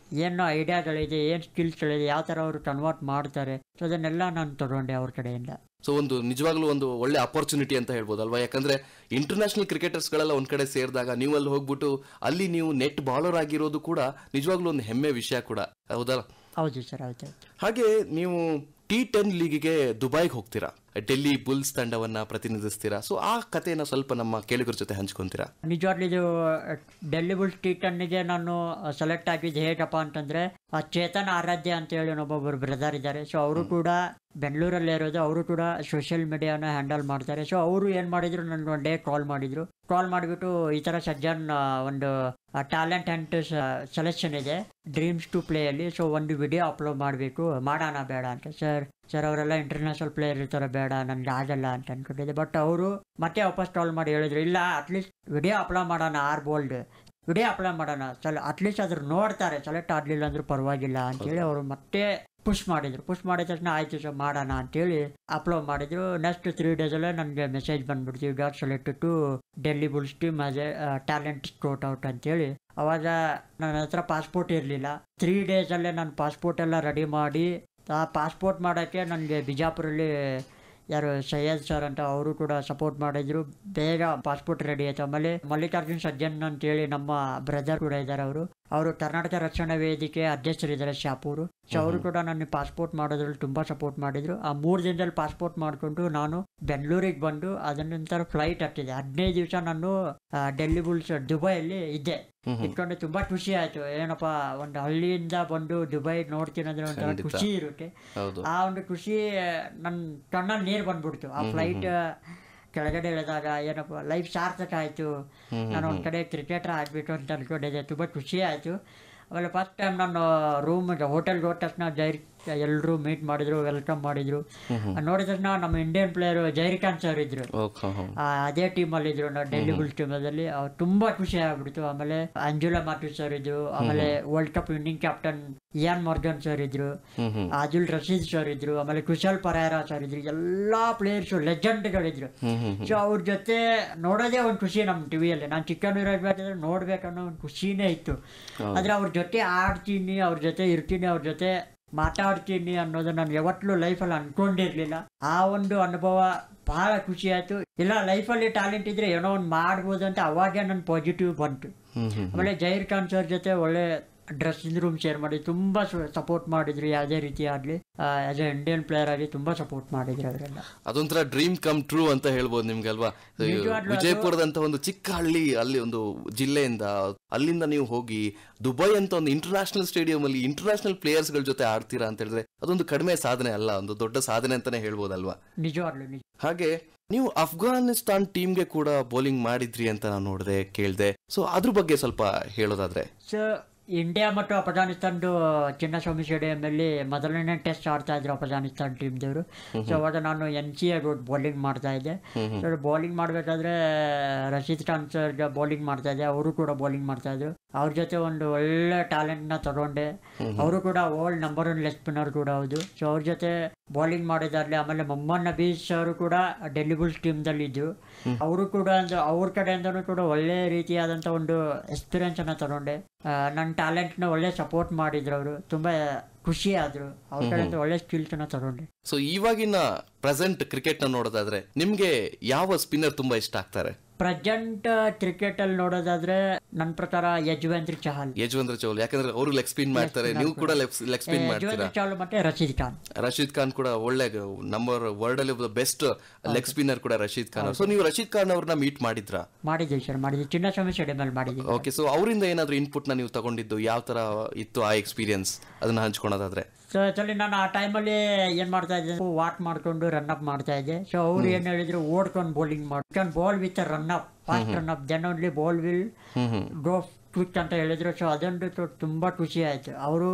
ಏನು ಐಡಿಯಾಗಳಿದೆ, ಏನು ಸ್ಕಿಲ್ಸ್ಗಳಿದೆ, ಯಾವ ಥರ ಅವರು ಕನ್ವರ್ಟ್ ಮಾಡ್ತಾರೆ, ಸೊ ಅದನ್ನೆಲ್ಲ ನಾನು ತಗೊಂಡೆ ಅವ್ರ ಕಡೆಯಿಂದ. ಸೊ ಒಂದು ನಿಜವಾಗ್ಲೂ ಒಂದು ಒಳ್ಳೆ ಅಪರ್ಚುನಿಟಿ ಅಂತ ಹೇಳ್ಬೋದು ಅಲ್ವಾ? ಯಾಕಂದ್ರೆ ಇಂಟರ್ನ್ಯಾಷನಲ್ ಕ್ರಿಕೆಟರ್ಸ್ಗಳೆಲ್ಲ ಒಂದ್ ಕಡೆ ಸೇರಿದಾಗ ನೀವು ಅಲ್ಲಿ ಹೋಗ್ಬಿಟ್ಟು ಅಲ್ಲಿ ನೀವು ನೆಟ್ ಬಾಲರ್ ಆಗಿರೋದು ಕೂಡ ನಿಜವಾಗ್ಲೂ ಒಂದು ಹೆಮ್ಮೆ ವಿಷಯ ಕೂಡ, ಹೌದಾ? ಹೌದು ಸರ್, ಹೌದು. ಹಾಗೆ ನೀವು T10 ಲೀಗಿಗೆ ದುಬೈಗೆ ಹೋಗ್ತೀರಾ, ಡೆಲ್ಲಿ ಬುಲ್ಸ್ ತಂಡವನ್ನ ಪ್ರತಿನಿಧಿಸ್ತೀರಾ. ಸೊ ಆ ಕಥೆನ ಸ್ವಲ್ಪ ನಮ್ಮ ಕೇಳುಗರ ಜೊತೆ ಹಂಚ್ಕೊಂತೀರಾ? ನಿಜವಾಗ್ಲೂ ಇದು ಡೆಲ್ಲಿ ಬುಲ್ಸ್ T10ಗೆ ನಾನು ಸೆಲೆಕ್ಟ್ ಆಗಿದ್ದು ಹೇಗಪ್ಪ ಅಂತಂದ್ರೆ, ಚೇತನ್ ಆರಾಧ್ಯ ಅಂತ ಹೇಳಿ ಒಬ್ಬೊಬ್ಬರು ಬ್ರದರ್ ಇದ್ದಾರೆ. ಸೊ ಅವರು ಕೂಡ ಬೆಂಗಳೂರಲ್ಲೇ ಇರೋದು. ಅವರು ಕೂಡ ಸೋಷಿಯಲ್ ಮೀಡಿಯಾನ ಹ್ಯಾಂಡಲ್ ಮಾಡ್ತಾರೆ. ಸೊ ಅವರು ಏನು ಮಾಡಿದ್ರು, ನನ್ನ ಒನ್ ಡೇ ಕಾಲ್ ಮಾಡಿಬಿಟ್ಟು ಈ ಥರ ಸಜ್ಜನ್ ಒಂದು ಟ್ಯಾಲೆಂಟ್ ಅಂಡ್ ಸೆಲೆಕ್ಷನ್ ಇದೆ ಡ್ರೀಮ್ಸ್ ಟು ಪ್ಲೇ ಅಲ್ಲಿ, ಸೊ ಒಂದು ವಿಡಿಯೋ ಅಪ್ಲೋಡ್ ಮಾಡಬೇಕು, ಮಾಡೋಣ ಬೇಡ ಅಂತ. ಸರ್ ಅವರೆಲ್ಲ ಇಂಟರ್ನ್ಯಾಷನಲ್ ಪ್ಲೇಯರ್ ಇರ್ತಾರೆ, ಬೇಡ ನನಗೆ ಆಗಲ್ಲ ಅಂತ ಅನ್ಕೊಂಡಿದ್ದೆ. ಬಟ್ ಅವರು ಮತ್ತೆ ವಾಪಸ್ ಕಾಲ್ ಮಾಡಿ ಹೇಳಿದ್ರು, ಇಲ್ಲ ಅಟ್ಲೀಸ್ಟ್ ವಿಡಿಯೋ ಅಪ್ಲೋಡ್ ಮಾಡೋಣ, ವಿಡಿಯೋ ಅಪ್ಲೋಡ್ ಮಾಡೋಣ, ಅಟ್ಲೀಸ್ಟ್ ಅದ್ರ ನೋಡ್ತಾರೆ, ಸೆಲೆಕ್ಟ್ ಆಗಲಿಲ್ಲ ಅಂದ್ರೂ ಪರವಾಗಿಲ್ಲ ಅಂತೇಳಿ ಅವರು ಮತ್ತೆ ಪುಷ್ ಮಾಡಿದ ತಕ್ಷಣ ಆಯಿತು ಸರ್ ಮಾಡೋಣ ಅಂತೇಳಿ ಅಪ್ಲೋಡ್ ಮಾಡಿದ್ರು. ನೆಕ್ಸ್ಟ್ 3 ಡೇಸಲ್ಲೇ ನನಗೆ ಮೆಸೇಜ್ ಬಂದ್ಬಿಡ್ತು, you got selected to Delhi Bulls team as a talent scout out ಅಂತೇಳಿ. ಅವಾಗ ನನ್ನ ಹತ್ರ ಪಾಸ್ಪೋರ್ಟ್ ಇರಲಿಲ್ಲ. 3 ಡೇಸಲ್ಲೇ ನಾನು ಪಾಸ್ಪೋರ್ಟ್ ಎಲ್ಲ ರೆಡಿ ಮಾಡಿ, ಆ ಪಾಸ್ಪೋರ್ಟ್ ಮಾಡೋಕ್ಕೆ ನನಗೆ ಬಿಜಾಪುರಲ್ಲಿ ಯಾರು ಸೈಯದ್ ಸರ್ ಅಂತ ಅವರು ಕೂಡ ಸಪೋರ್ಟ್ ಮಾಡಿದ್ರು. ಬೇಗ ಪಾಸ್ಪೋರ್ಟ್ ರೆಡಿ ಆಯಿತು. ಆಮೇಲೆ ಮಲ್ಲಿಕಾರ್ಜುನ್ ಸಜ್ಜನ್ ಅಂತೇಳಿ ನಮ್ಮ ಬ್ರದರ್ ಕೂಡ ಇದ್ದಾರೆ. ಅವರು ಕರ್ನಾಟಕ ರಕ್ಷಣಾ ವೇದಿಕೆ ಅಧ್ಯಕ್ಷರಿದ್ದಾರೆ ಶಾಪೂರು. ಸೊ ಅವರು ಕೂಡ ನನ್ನ ಪಾಸ್ಪೋರ್ಟ್ ಮಾಡೋದ್ರಲ್ಲಿ ತುಂಬ ಸಪೋರ್ಟ್ ಮಾಡಿದ್ರು. ಆ 3 ದಿನದಲ್ಲಿ ಪಾಸ್ಪೋರ್ಟ್ ಮಾಡಿಕೊಂಡು ನಾನು ಬೆಂಗಳೂರಿಗೆ ಬಂದು ಅದರ ನಂತರ ಫ್ಲೈಟ್ ಹತ್ತಿದೆ. 15 ದಿವಸ ನಾನು ಡೆಲ್ಲಿ ಬುಲ್ಸ್ ದುಬೈಯಲ್ಲಿ ಇದ್ದೆ. ಇಟ್ಕೊಂಡು ತುಂಬಾ ಖುಷಿ ಆಯ್ತು. ಏನಪ್ಪ, ಒಂದು ಹಳ್ಳಿಯಿಂದ ಬಂದು ದುಬೈ ನೋಡ್ತೀನಿ ಅಂದ್ರೆ ಒಂಥರ ಖುಷಿ ಇರುತ್ತೆ. ಆ ಒಂದು ಖುಷಿ ನನ್ನ ಕಣ್ಣಲ್ಲಿ ನೀರು ಬಂದ್ಬಿಡ್ತು. ಆ ಫ್ಲೈಟ್ ಕೆಳಗಡೆ ಇಳಿದಾಗ ಏನಪ್ಪ, ಲೈಫ್ ಸಾರ್ಥಕ ಆಯಿತು, ನಾನು ಒಂದು ಕಡೆ ಕ್ರಿಕೆಟರ್ ಆಗಬೇಕು ಅಂತ ಅನ್ಕೊಂಡಿದ್ದೆ. ತುಂಬ ಖುಷಿ ಆಯಿತು. ಆಮೇಲೆ ಫಸ್ಟ್ ಟೈಮ್ ನಾನು ಹೋಟೆಲ್ಗೆ ಹೋದ ತಕ್ಷಣ ಎಲ್ಲರೂ ಮೀಟ್ ಮಾಡಿದ್ರು, ವೆಲ್ಕಮ್ ಮಾಡಿದ್ರು. ನೋಡಿದ ತಕ್ಷಣ ನಮ್ಮ ಇಂಡಿಯನ್ ಪ್ಲೇಯರ್ ಜೈರಿಕಾಂತ್ ಸರ್ ಇದ್ರು, ಅದೇ ಟೀಮಲ್ಲಿ ಇದ್ರು, ನಾವು ಡೆಲ್ಲಿ ಬುಲ್ಸ್ ಟೀಮಲ್ಲಿ. ಅವ್ರು ತುಂಬಾ ಖುಷಿ ಆಗ್ಬಿಡ್ತು. ಆಮೇಲೆ ಅಂಜುಲಾ ಮಾಥ್ಯೂಸ್ ಸರ್ ಇದ್ರು, ಆಮೇಲೆ world cup winning captain Ian Morgan sir ಇದ್ರು, ಆದಿಲ್ ರಶೀದ್ ಸರ್ ಇದ್ರು, ಆಮೇಲೆ ಕುಶಲ್ ಪರೇರಾ ಸರ್ ಇದ್ರು. ಎಲ್ಲಾ ಪ್ಲೇಯರ್ಸ್ ಲೆಜೆಂಡ್ಗಳಿದ್ರು. ಸೊ ಅವ್ರ ಜೊತೆ ನೋಡೋದೇ ಒಂದು ಖುಷಿ. ನಮ್ಮ ಟಿವಿಯಲ್ಲಿ ನಾನು ಚಿಕ್ಕನಿರಬೇಕಾದ್ರೆ ನೋಡ್ಬೇಕನ್ನೋ ಒಂದು ಖುಷಿನೇ ಇತ್ತು. ಆದ್ರೆ ಅವ್ರ ಜೊತೆ ಆಡ್ತೀನಿ, ಅವ್ರ ಜೊತೆ ಇರ್ತೀನಿ, ಅವ್ರ ಜೊತೆ ಮಾತಾಡ್ತೀನಿ ಅನ್ನೋದು ನಾನು ಯಾವತ್ತೂ ಲೈಫಲ್ಲಿ ಅನ್ಕೊಂಡಿರ್ಲಿಲ್ಲ. ಆ ಒಂದು ಅನುಭವ ಬಹಳ ಖುಷಿ ಆಯ್ತು. ಇಲ್ಲ, ಲೈಫಲ್ಲಿ ಟ್ಯಾಲೆಂಟ್ ಇದ್ರೆ ಏನೋ ಒಂದು ಮಾಡ್ಬೋದು ಅಂತ ಅವಾಗೇ ನನ್ನ ಪಾಸಿಟಿವ್ ಬಂತು. ಆಮೇಲೆ ಜಹೀರ್ ಖಾನ್ ಸರ್ ಜೊತೆ ಒಳ್ಳೆ ಡ್ರೆಸ್ಸಿಂಗ್ ರೂಮ್ ಶೇರ್ ಮಾಡಿ ತುಂಬಾ ಸಪೋರ್ಟ್ ಮಾಡಿದ್ರು. ಯಾವುದೇ ರೀತಿ ಆಗಲಿ ಆಸ್ ಎ ಇಂಡಿಯನ್ ಪ್ಲೇಯರ್ ಆಗಿ ತುಂಬಾ ಸಪೋರ್ಟ್ ಮಾಡಿದ್ರು ಅವರೆಲ್ಲ. ಅದೊಂಥರ ಡ್ರೀಮ್ ಕಮ್ ಟ್ರೂ ಅಂತ ಹೇಳ್ಬೋದು ನಿಮ್ಗೆ ಅಲ್ವಾ? ವಿಜಯಪುರದಂತ ಒಂದು ಚಿಕ್ಕ ಹಳ್ಳಿ, ಅಲ್ಲಿ ಒಂದು ಜಿಲ್ಲೆಯಿಂದ ಅಲ್ಲಿಂದ ನೀವು ಹೋಗಿ ದುಬೈ ಅಂತ ಒಂದು ಇಂಟರ್ನ್ಯಾಷನಲ್ ಸ್ಟೇಡಿಯಂ ಅಲ್ಲಿ ಇಂಟರ್ನ್ಯಾಷನಲ್ ಪ್ಲೇಯರ್ಸ್ ಗಳ ಜೊತೆ ಆಡ್ತೀರಾ ಅಂತ ಹೇಳಿದ್ರೆ ಅದೊಂದು ಕಡಿಮೆ ಸಾಧನೆ ಅಲ್ಲ, ಒಂದು ದೊಡ್ಡ ಸಾಧನೆ ಅಂತಾನೆ ಹೇಳ್ಬೋದಲ್ವಾ? ನಿಜವಾಗ್ಲು. ಹಾಗೆ ನೀವು ಅಫ್ಘಾನಿಸ್ತಾನ್ ಟೀಮ್ಗೆ ಕೂಡ ಬೌಲಿಂಗ್ ಮಾಡಿದ್ರಿ ಅಂತ ನಾನು ನೋಡಿದೆ, ಕೇಳಿದೆ. ಸೊ ಅದ್ರ ಬಗ್ಗೆ ಸ್ವಲ್ಪ ಹೇಳೋದಾದ್ರೆ. ಇಂಡಿಯಾ ಮತ್ತು ಅಫ್ಘಾನಿಸ್ತಾನದ್ದು ಚಿನ್ನಸ್ವಾಮಿ ಸ್ಟೇಡಿಯಂನಲ್ಲಿ ಮೊದಲನೇ ಟೆಸ್ಟ್ ಆಡ್ತಾ ಇದ್ರು ಅಫ್ಘಾನಿಸ್ತಾನ್ ಟೀಮ್ದವರು. ಸೊ ಅವಾಗ ನಾನು NCA ಬೌಲಿಂಗ್ ಮಾಡ್ತಾ ಇದ್ದೆ. ಸೊ ಬೌಲಿಂಗ್ ಮಾಡಬೇಕಾದ್ರೆ ರಶೀದ್ ಖಾನ್ ಸರ್ ಬೌಲಿಂಗ್ ಮಾಡ್ತಾ ಇದ್ದೆ, ಅವರು ಕೂಡ ಬೌಲಿಂಗ್ ಮಾಡ್ತಾ ಇದ್ರು. ಅವ್ರ ಜೊತೆ ಒಂದು ಒಳ್ಳೆ ಟ್ಯಾಲೆಂಟ್ನ ತಗೊಂಡೆ. ಅವರು ಕೂಡ ವರ್ಲ್ಡ್ ನಂಬರ್ 1 ಲೆಗ್ ಸ್ಪಿನ್ನರ್ ಕೂಡ ಹೌದು. ಸೊ ಅವ್ರ ಜೊತೆ ಬೌಲಿಂಗ್ ಮಾಡಿದಾಗಲಿ. ಆಮೇಲೆ ಮೊಹಮ್ಮದ್ ನಬಿ ಅವರು ಕೂಡ ಡೆಲ್ಲಿ ಬುಲ್ಸ್ ಟೀಮ್ದಲ್ಲಿ ಇದ್ದು, ಅವರು ಕೂಡ ಅವ್ರ ಕಡೆಯಿಂದನೂ ಕೂಡ ಒಳ್ಳೆ ರೀತಿಯಾದಂಥ ಒಂದು ಎಕ್ಸ್ಪೀರಿಯನ್ಸ್ ಅನ್ನ ತಗೊಂಡೆ. ನನ್ನ ಟ್ಯಾಲೆಂಟ್ನ ಒಳ್ಳೆ ಸಪೋರ್ಟ್ ಮಾಡಿದ್ರು ಅವರು. ತುಂಬ ಖುಷಿ ಆದ್ರು. ಅವ್ರ ಕಡೆಯಿಂದ ಒಳ್ಳೆ ಸ್ಕಿಲ್ಸ್ ಅನ್ನ ತಗೊಂಡೆ. ಸೊ ಇವಾಗಿನ ಪ್ರೆಸೆಂಟ್ ಕ್ರಿಕೆಟ್ ನ ನೋಡೋದಾದ್ರೆ ನಿಮ್ಗೆ ಯಾವ ಸ್ಪಿನ್ನರ್ ತುಂಬಾ ಇಷ್ಟ ಆಗ್ತಾರೆ? ಪ್ರೆಸೆಂಟ್ ಕ್ರಿಕೆಟ್ ಅಲ್ಲಿ ನೋಡೋದಾದ್ರೆ ನನ್ನ ಪ್ರಕಾರ ಯಜುವೇಂದ್ರ ಚಹಲ್. ಯಜುವೇಂದ್ರ ಚಹಲ್, ಯಾಕಂದ್ರೆ ಅವರು ಲೆಗ್ ಸ್ಪಿನ್ ಮಾಡ್ತಾರೆ, ನೀವು ಕೂಡ ಲೆಗ್ ಸ್ಪಿನ್ ಮಾಡ್ತೀರಾ. ಯಜುವೇಂದ್ರ ಚಹಲ್ ಮತ್ತೆ ರಶೀದ್ ಖಾನ್ ಕೂಡ ಒಳ್ಳೆ ನಂಬರ್ ವರ್ಲ್ಡ್ ಅಲ್ಲಿ ಬೆಸ್ಟ್ ಲೆಗ್ ಸ್ಪಿನ್ನರ್ ಕೂಡ ರಶೀದ್ ಖಾನ್. ಸೊ ನೀವು ರಶೀದ್ ಖಾನ್ ಅವ್ರನ್ನ ಮೀಟ್ ಮಾಡಿದ್ರಾ? ಮಾಡಿದ್ದೀವಿ ಸರ್, ಮಾಡಿದ್ವಿ. ಚಿನ್ನಸ್ವಾಮಿ ಸ್ಟೇಡಿಯಂ ಅಲ್ಲಿ ಮಾಡಿದ್ವಿ. ಓಕೆ, ಸೊ ಅವರಿಂದ ಏನಾದ್ರು ಇನ್ಪುಟ್ ನ ನೀವು ತಗೊಂಡಿದ್ದು, ಯಾವ ತರ ಇತ್ತು ಆ ಎಕ್ಸ್ಪೀರಿಯನ್ಸ್, ಅದನ್ನ ಹಂಚ್ಕೊಳೋದಾದ್ರೆ? ಸೊ ಆಕ್ಚುಲಿ ನಾನು ಆ ಟೈಮಲ್ಲಿ ಏನ್ ಮಾಡ್ತಾ ಇದ್ದೆ, ವಾಕ್ ಮಾಡ್ಕೊಂಡು ರನ್ ಅಪ್ ಮಾಡ್ತಾ ಇದ್ದೆ. ಸೊ ಅವ್ರು ಏನ್ ಹೇಳಿದ್ರು, ಓಡ್ಕೊಂಡು ಬೌಲಿಂಗ್ ಮಾಡ್ಕೊಂಡು ball with run up, fast run up, then only ball will go quick ಅಂತ ಹೇಳಿದ್ರು. ಸೊ ಅದೊಂದು ತುಂಬಾ ಖುಷಿ ಆಯ್ತು. ಅವರು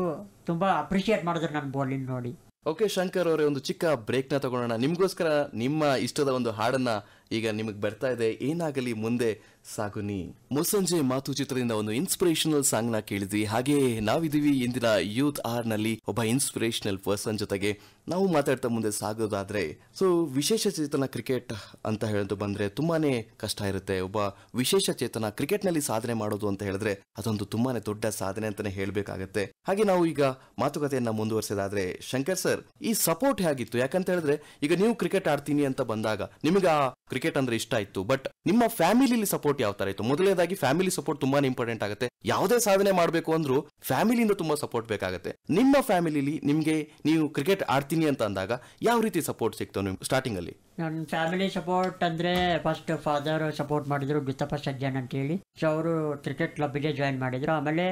ತುಂಬಾ ಅಪ್ರಿಶಿಯೇಟ್ ಮಾಡಿದ್ರು ನನ್ನ ಬೌಲಿಂಗ್ ನೋಡಿ. ಓಕೆ ಶಂಕರ್ ಅವರೇ, ಒಂದು ಚಿಕ್ಕ ಬ್ರೇಕ್ ನ ತಗೊಳ್ಳೋಣ. ನಿಮ್ಗೋಸ್ಕರ ನಿಮ್ಮ ಇಷ್ಟದ ಒಂದು ಹಾಡನ್ನ ಈಗ ನಿಮಗೆ ಬರ್ತಾ ಇದೆ, ಏನಾಗಲಿ ಮುಂದೆ ಸಾಗುನಿ. ಮುಸ್ಸಂಜೆ ಮಾತು ಚಿತ್ರದಿಂದ ಒಂದು ಇನ್ಸ್ಪಿರೇಷನಲ್ ಸಾಂಗ್ ನ ಕೇಳಿದ್ವಿ. ಹಾಗೆ ನಾವಿದೀವಿ ಇಂದಿನ ಯೂತ್ ಆರ್ ನಲ್ಲಿ ಒಬ್ಬ ಇನ್ಸ್ಪಿರೇಷನಲ್ ಪರ್ಸನ್ ಜೊತೆಗೆ. ನಾವು ಮಾತಾಡ್ತಾ ಮುಂದೆ ಸಾಗೋದಾದ್ರೆ, ಸೊ ವಿಶೇಷ ಚೇತನ ಕ್ರಿಕೆಟ್ ಅಂತ ಹೇಳೋದು ಬಂದ್ರೆ ತುಂಬಾನೇ ಕಷ್ಟ ಇರುತ್ತೆ. ಒಬ್ಬ ವಿಶೇಷ ಚೇತನ ಕ್ರಿಕೆಟ್ ನಲ್ಲಿ ಸಾಧನೆ ಮಾಡೋದು ಅಂತ ಹೇಳಿದ್ರೆ ಅದೊಂದು ತುಂಬಾನೇ ದೊಡ್ಡ ಸಾಧನೆ ಅಂತಾನೆ ಹೇಳ್ಬೇಕಾಗತ್ತೆ. ಹಾಗೆ ನಾವು ಈಗ ಮಾತುಕತೆಯನ್ನ ಮುಂದುವರಿಸೋದಾದ್ರೆ, ಶಂಕರ್ ಸರ್, ಈ ಸಪೋರ್ಟ್ ಹೇಗಿತ್ತು? ಯಾಕಂತ ಹೇಳಿದ್ರೆ ಈಗ ನೀವು ಕ್ರಿಕೆಟ್ ಆಡ್ತೀನಿ ಅಂತ ಬಂದಾಗ ನಿಮಗೆ ಆ ಕ್ರಿಕೆಟ್ ಅಂದ್ರೆ ಇಷ್ಟ ಇತ್ತು, ಬಟ್ ನಿಮ್ಮ ಫ್ಯಾಮಿಲಿಲಿ ಸಪೋರ್ಟ್ ಯಾವ ತರ ಇತ್ತು? ಮೊದಲನೇದಾಗಿ ಫ್ಯಾಮಿಲಿ ಸಪೋರ್ಟ್ ತುಂಬಾನೇ ಇಂಪಾರ್ಟೆಂಟ್ ಆಗುತ್ತೆ. ಯಾವುದೇ ಸಾಧನೆ ಮಾಡಬೇಕು ಅಂದ್ರೂ ಫ್ಯಾಮಿಲಿಯಿಂದ ತುಂಬಾ ಸಪೋರ್ಟ್ ಬೇಕಾಗುತ್ತೆ. ನಿಮ್ಮ ಫ್ಯಾಮಿಲಿಲಿ ನಿಮ್ಗೆ ನೀವು ಕ್ರಿಕೆಟ್ ಆಡ್ತೀನಿ ಅಂತ ಅಂದಾಗ ಯಾವ ರೀತಿ ಸಪೋರ್ಟ್ ಸಿಕ್ತು ನಿಮ್ಗೆ ಸ್ಟಾರ್ಟಿಂಗ್ ಅಲ್ಲಿ? ನನ್ನ ಫ್ಯಾಮಿಲಿ ಸಪೋರ್ಟ್ ಅಂದ್ರೆ ಫಸ್ಟ್ ಫಾದರ್ ಸಪೋರ್ಟ್ ಮಾಡಿದ್ರು, ಗುತ್ತಪ್ಪ ಸಜ್ಜನ್ ಅಂತ ಹೇಳಿ. ಸೊ ಅವರು ಕ್ರಿಕೆಟ್ ಕ್ಲಬ್ಗೆ ಜಾಯಿನ್ ಮಾಡಿದ್ರು. ಆಮೇಲೆ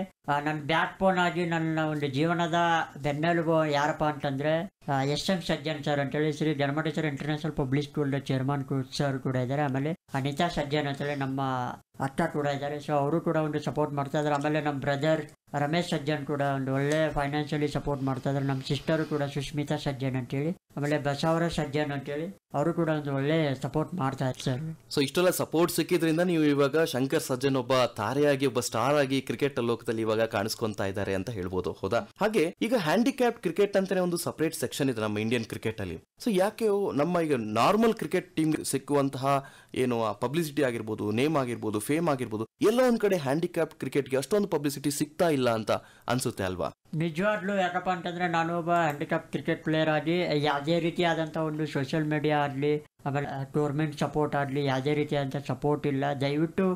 ನನ್ನ ಬ್ಯಾಕ್ ಬೋನ್ ಆಗಿ ನನ್ನ ಒಂದು ಜೀವನದ ಬೆನ್ನೆಲುಬು ಯಾರಪ್ಪ ಅಂತಂದ್ರೆ SM ಸಜ್ಜನ್ ಸರ್ ಅಂತೇಳಿ, Shri Dharmateshwar international public school chairman sir ಕೂಡ ಇದ್ದಾರೆ. ಆಮೇಲೆ ಅನಿತಾ ಸಜ್ಜನ್ ಅಂತೇಳಿ ನಮ್ಮ ಅಕ್ಕ ಕೂಡ ಇದ್ದಾರೆ. ಸೊ ಅವರು ಕೂಡ ಒಂದು ಸಪೋರ್ಟ್ ಮಾಡ್ತಾ ಇದ್ದಾರೆ. ಆಮೇಲೆ ನಮ್ಮ ಬ್ರದರ್ ರಮೇಶ್ ಸಜ್ಜನ್ ಕೂಡ ಒಂದು ಒಳ್ಳೆ ಫೈನಾನ್ಷಿಯಲಿ ಸಪೋರ್ಟ್ ಮಾಡ್ತಾ ಇದ್ದಾರೆ. ನಮ್ಮ ಸಿಸ್ಟರ್ ಕೂಡ ಸುಷ್ಮಿತಾ ಸಜ್ಜನ್ ಅಂತೇಳಿ, ಆಮೇಲೆ ಬಸವರ ಸಜ್ಜನ್ ಅಂತೇಳಿ, ಅವರು ಕೂಡ ಒಂದು ಒಳ್ಳೆ ಸಪೋರ್ಟ್ ಮಾಡ್ತಾ ಇದ್ದಾರೆ. ಸೊ ಇಷ್ಟೆಲ್ಲ ಸಪೋರ್ಟ್ ಸಿಕ್ಕಿದ್ರಿಂದ ನೀವು ಇವಾಗ ಶಂಕರ್ ಸಜ್ಜನ್ ಒಬ್ಬ ತಾರೆಯಾಗಿ, ಒಬ್ಬ ಸ್ಟಾರ್ ಆಗಿ ಕ್ರಿಕೆಟ್ ಲೋಕದಲ್ಲಿ ಇವಾಗ ಕಾಣಿಸ್ಕೊಂತಾ ಇದ್ದಾರೆ ಅಂತ ಹೇಳ್ಬೋದು, ಹೌದಾ? ಹಾಗೆ ಈಗ ಹ್ಯಾಂಡಿಕ್ಯಾಪ್ ಕ್ರಿಕೆಟ್ ಅಂತಾನೆ ಒಂದು ಸಪರೇಟ್ ಸೆಕ್ಷನ್ ಇದೆ ನಮ್ಮ ಇಂಡಿಯನ್ ಕ್ರಿಕೆಟ್ ಅಲ್ಲಿ. ಸೊ ಯಾಕೆ ನಮ್ಮ ಈಗ ನಾರ್ಮಲ್ ಕ್ರಿಕೆಟ್ ಟೀಮ್ ಸಿಕ್ಕುವಂತಹ ಏನು ಪಬ್ಲಿಸಿಟಿ ಆಗಿರ್ಬೋದು, ನೇಮ್ ಆಗಿರ್ಬೋದು, ಫೇಮ್ ಆಗಿರ್ಬೋದು, ಎಲ್ಲ ಒಂದ್ ಕಡೆ ಹ್ಯಾಂಡಿಕ್ಯಾಪ್ ಕ್ರಿಕೆಟ್ಗೆ ಅಷ್ಟೊಂದು ಪಬ್ಲಿಸಿಟಿ ಸಿಗ್ತಾ ಇಲ್ಲ ಅಂತ ಅನ್ಸುತ್ತೆ ಅಲ್ವಾ? ನಿಜವಾಗ್ಲೂ ಯಾಕಪ್ಪ ಅಂತಂದ್ರೆ ನಾನು ಒಬ್ಬ ಹ್ಯಾಂಡಿಕ್ಯಾಪ್ ಕ್ರಿಕೆಟ್ ಪ್ಲೇಯರ್ ಆಗಿ ಯಾವುದೇ ರೀತಿಯಾದಂಥ ಒಂದು ಸೋಷಿಯಲ್ ಮೀಡಿಯಾ ಆಗಲಿ, ಆಮೇಲೆ ಗೌರ್ಮೆಂಟ್ ಸಪೋರ್ಟ್ ಆಗಲಿ, ಯಾವುದೇ ರೀತಿಯಾದಂಥ ಸಪೋರ್ಟ್ ಇಲ್ಲ. ದಯವಿಟ್ಟು